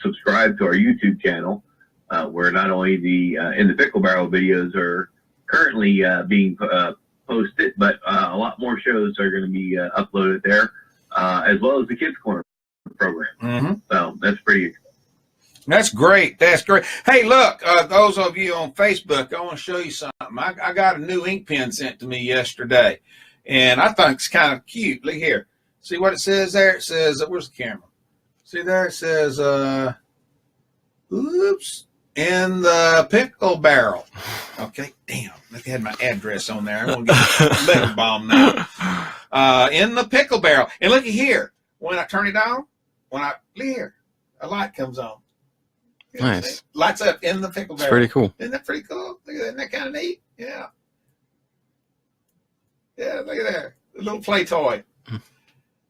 subscribe to our YouTube channel, where not only the in the Pickle Barrel videos are currently being posted, but a lot more shows are going to be uploaded there, as well as the Kids Corner program. Mm-hmm. So that's pretty exciting. That's great. That's great. Hey, look, those of you on Facebook, I want to show you something. I got a new ink pen sent to me yesterday, and I think it's kind of cute. Look here. See what it says there? It says, where's the camera? See there? It says, oops, in the Pickle Barrel. Okay, damn. They had my address on there. I'm going to get a letter bomb now. In the Pickle Barrel. And look at here. When I turn it on, look here, a light comes on. Nice. Lights up in the Pickle Barrel. It's pretty cool. Isn't that pretty cool? Look at that. Isn't that kind of neat? Yeah. Yeah, look at that. A little play toy. I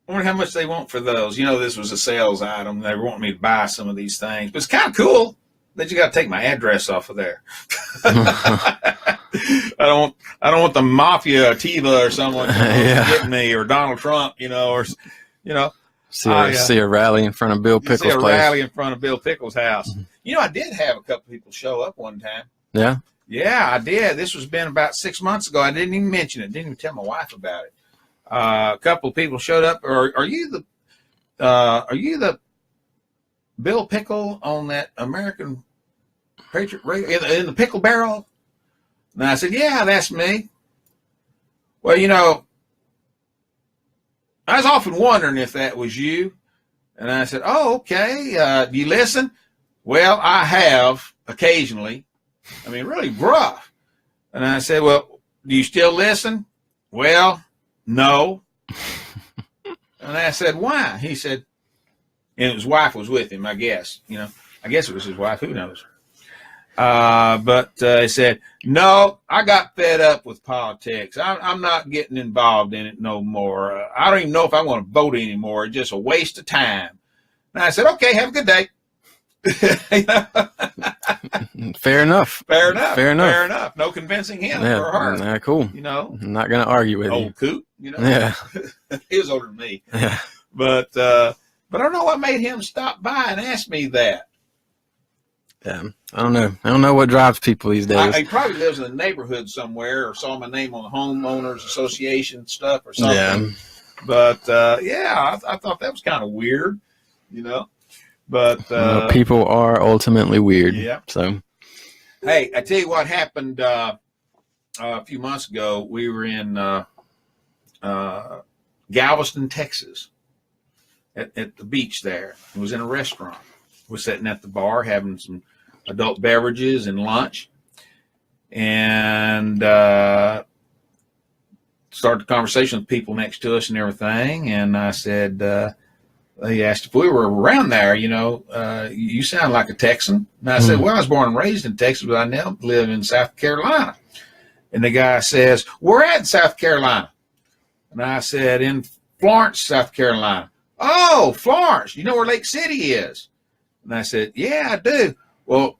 wonder how much they want for those. You know, this was a sales item. They want me to buy some of these things. But it's kind of cool that you got to take my address off of there. I don't want the mafia or Tiva or someone get me, or Donald Trump, or. See a rally in front of Bill Pickle's place. See a rally in front of Bill Pickle's house. I did have a couple people show up one time. Yeah? Yeah, I did. This was been about 6 months ago. I didn't even mention it. Didn't even tell my wife about it. A couple of people showed up. Are you are you the Bill Pickle on that American Patriot radio in the Pickle Barrel? And I said, yeah, that's me. Well, you know, I was often wondering if that was you. And I said, oh, okay. Do you listen? Well, I have occasionally. I mean, really rough. And I said, well, do you still listen? Well, no. And I said, why? He said, and his wife was with him, I guess. You know, I guess it was his wife. Who knows? But he said, no, I got fed up with politics. I'm not getting involved in it no more. I don't even know if I want to vote anymore. It's just a waste of time. And I said, okay, have a good day. Fair enough. Fair enough. Fair enough. Fair enough. No convincing him Yeah, or her. yeah, cool. You know, I'm not going to argue with you. old coot, you know. Yeah. He was older than me. Yeah. But I don't know what made him stop by and ask me that. Yeah. I don't know. I don't know what drives people these days. He probably lives in a neighborhood somewhere or saw my name on the homeowners association stuff or something. Yeah. But yeah, I thought that was kind of weird, you know. But people are ultimately weird. Yeah. So, hey, I tell you what happened a few months ago. We were in Galveston, Texas, at the beach there. It was in a restaurant. We're sitting at the bar having some adult beverages and lunch, and started a conversation with people next to us and everything. And I said, they asked if we were around there, you know, you sound like a Texan. And I said, well, I was born and raised in Texas, but I now live in South Carolina. And the guy says, where at in South Carolina? And I said, in Florence, South Carolina. Oh, Florence, you know where Lake City is? And I said, yeah, I do. Well,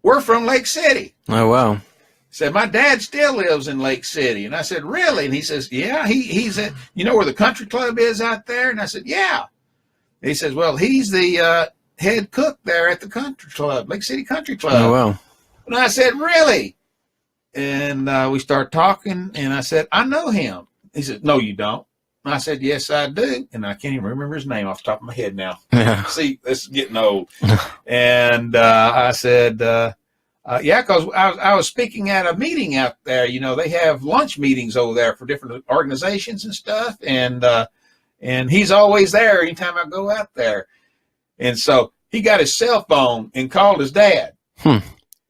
we're from Lake City. oh, wow. Said, my dad still lives in Lake City. And I said, really? And he says, yeah, he's at, you know where the country club is out there? And I said, yeah. And he says, well, he's the head cook there at the country club, Lake City Country Club. Oh, wow. And I said, really? And we start talking, and I said, I know him. He said, no, you don't. And I said, yes, I do. And I can't even remember his name off the top of my head now. Yeah. See, this is getting old. And I said, yeah, because I was speaking at a meeting out there. You know, they have lunch meetings over there for different organizations and stuff. And he's always there anytime I go out there. And so he got his cell phone and called his dad.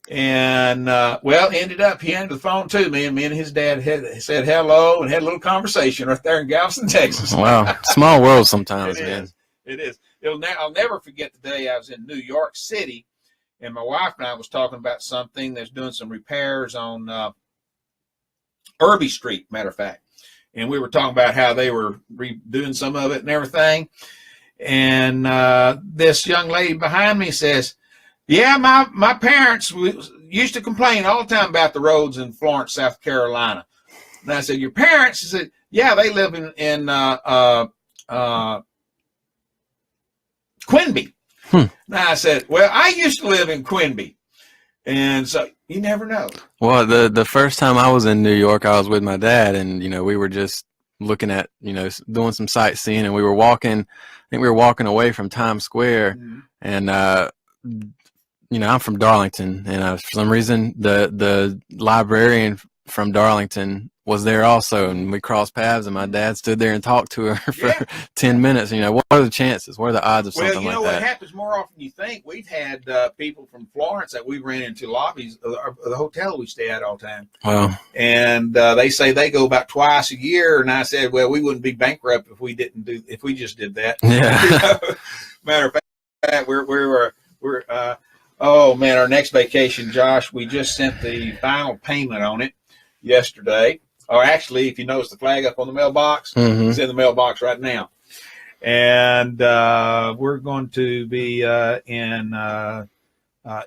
And, well, ended up, he handed the phone to me, and me and his dad said hello and had a little conversation right there in Galveston, Texas. Wow. Small world sometimes, It man. is. It is. I'll never forget the day I was in New York City, and my wife and I was talking about something that's doing some repairs on Irby Street, matter of fact. And we were talking about how they were redoing some of it and everything. And this young lady behind me says, yeah, my parents used to complain all the time about the roads in Florence, South Carolina. And I said, your parents? She said, yeah, they live in Quinby. And I said, well, I used to live in Quinby. And so you never know. Well, the first time I was in New York, I was with my dad, and, you know, we were just looking at, you know, doing some sightseeing, and we were walking, I think we were walking away from Times Square, and, you know, I'm from Darlington, and for some reason, the librarian from Darlington was there also, and we crossed paths, and my dad stood there and talked to her for 10 minutes. You know, what are the chances? What are the odds of something like that? Well, you know, what happens more often than you think. We've had people from Florence that we ran into lobbies of the hotel we stay at all the time. Wow. And they say they go about twice a year, and I said, well, we wouldn't be bankrupt if we just did that. Yeah. You know? Matter of fact, we're oh man, our next vacation, Josh, we just sent the final payment on it yesterday. Or actually, if you notice the flag up on the mailbox, it's in the mailbox right now. And we're going to be in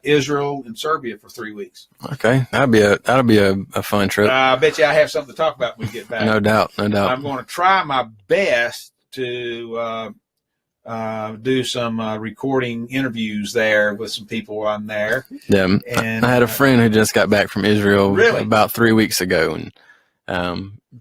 Israel and Serbia for 3 weeks. Okay, that'll be a fun trip. I bet you I have something to talk about when we get back. No doubt. I'm going to try my best to do some recording interviews there with some people while I'm there. Yeah, and I had a friend who just got back from Israel Really? about 3 weeks ago, and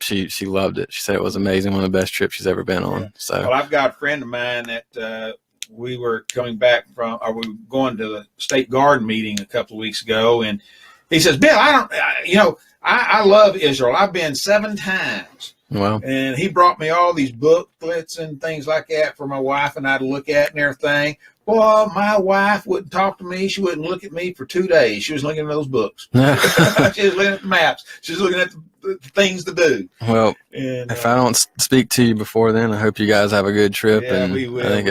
she loved it. She said it was amazing, one of the best trips she's ever been on. So, well, I've got a friend of mine that we were coming back from, or we were going to the state garden meeting a couple of weeks ago, and he says, Bill, I love Israel. I've been 7 times. well, And he brought me all these booklets and things like that for my wife and I to look at and everything. Well, my wife wouldn't talk to me. She wouldn't look at me for 2 days. She was looking at those books. She was looking at the maps. She was looking at the things to do. well, And if I don't speak to you before then, I hope you guys have a good trip. yeah, and we will. I think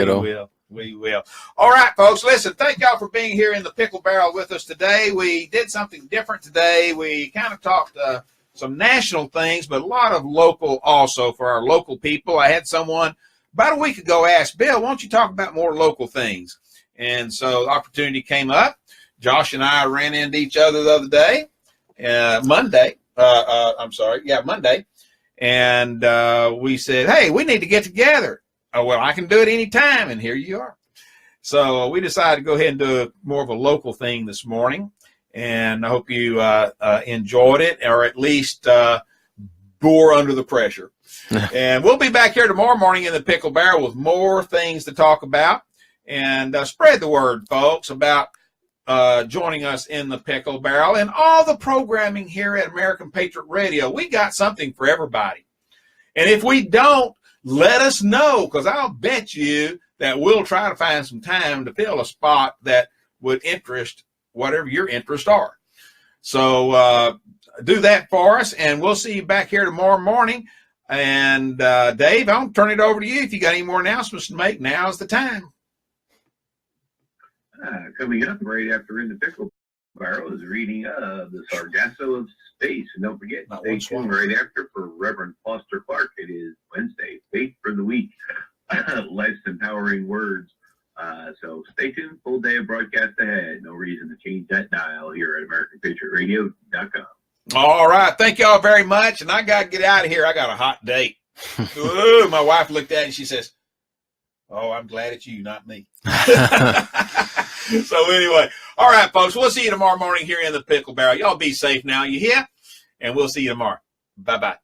We will. All right, folks. Listen, thank y'all for being here in the Pickle Barrel with us today. We did something different today. We kind of talked some national things, but a lot of local also for our local people. I had someone about a week ago ask, Bill, why don't you talk about more local things? And so the opportunity came up. Josh and I ran into each other the other day, Monday. Monday. And we said, hey, we need to get together. Oh, well, I can do it anytime, and here you are. So we decided to go ahead and do more of a local thing this morning, and I hope you enjoyed it, or at least bore under the pressure. And we'll be back here tomorrow morning in the Pickle Barrel with more things to talk about, and spread the word, folks, about joining us in the Pickle Barrel and all the programming here at American Patriot Radio. We got something for everybody. And if we don't, let us know, because I'll bet you that we'll try to find some time to fill a spot that would interest whatever your interests are. So do that for us, and we'll see you back here tomorrow morning. And Dave, I'll turn it over to you. If you got any more announcements to make, now's the time. Coming up right after In the Pickle Barrel is reading of the Sargasso of Space. And don't forget, stay tuned right after for Reverend Foster Clark. It is Wednesday, Faith for the Week, Life's Empowering Words. So stay tuned, full day of broadcast ahead. No reason to change that dial here at AmericanPatriotRadio.com. All right. Thank y'all very much. And I got to get out of here. I got a hot date. Ooh, my wife looked at it and she says, oh, I'm glad it's you, not me. So anyway, all right, folks, we'll see you tomorrow morning here in the Pickle Barrel. Y'all be safe now, you hear? And we'll see you tomorrow. Bye-bye.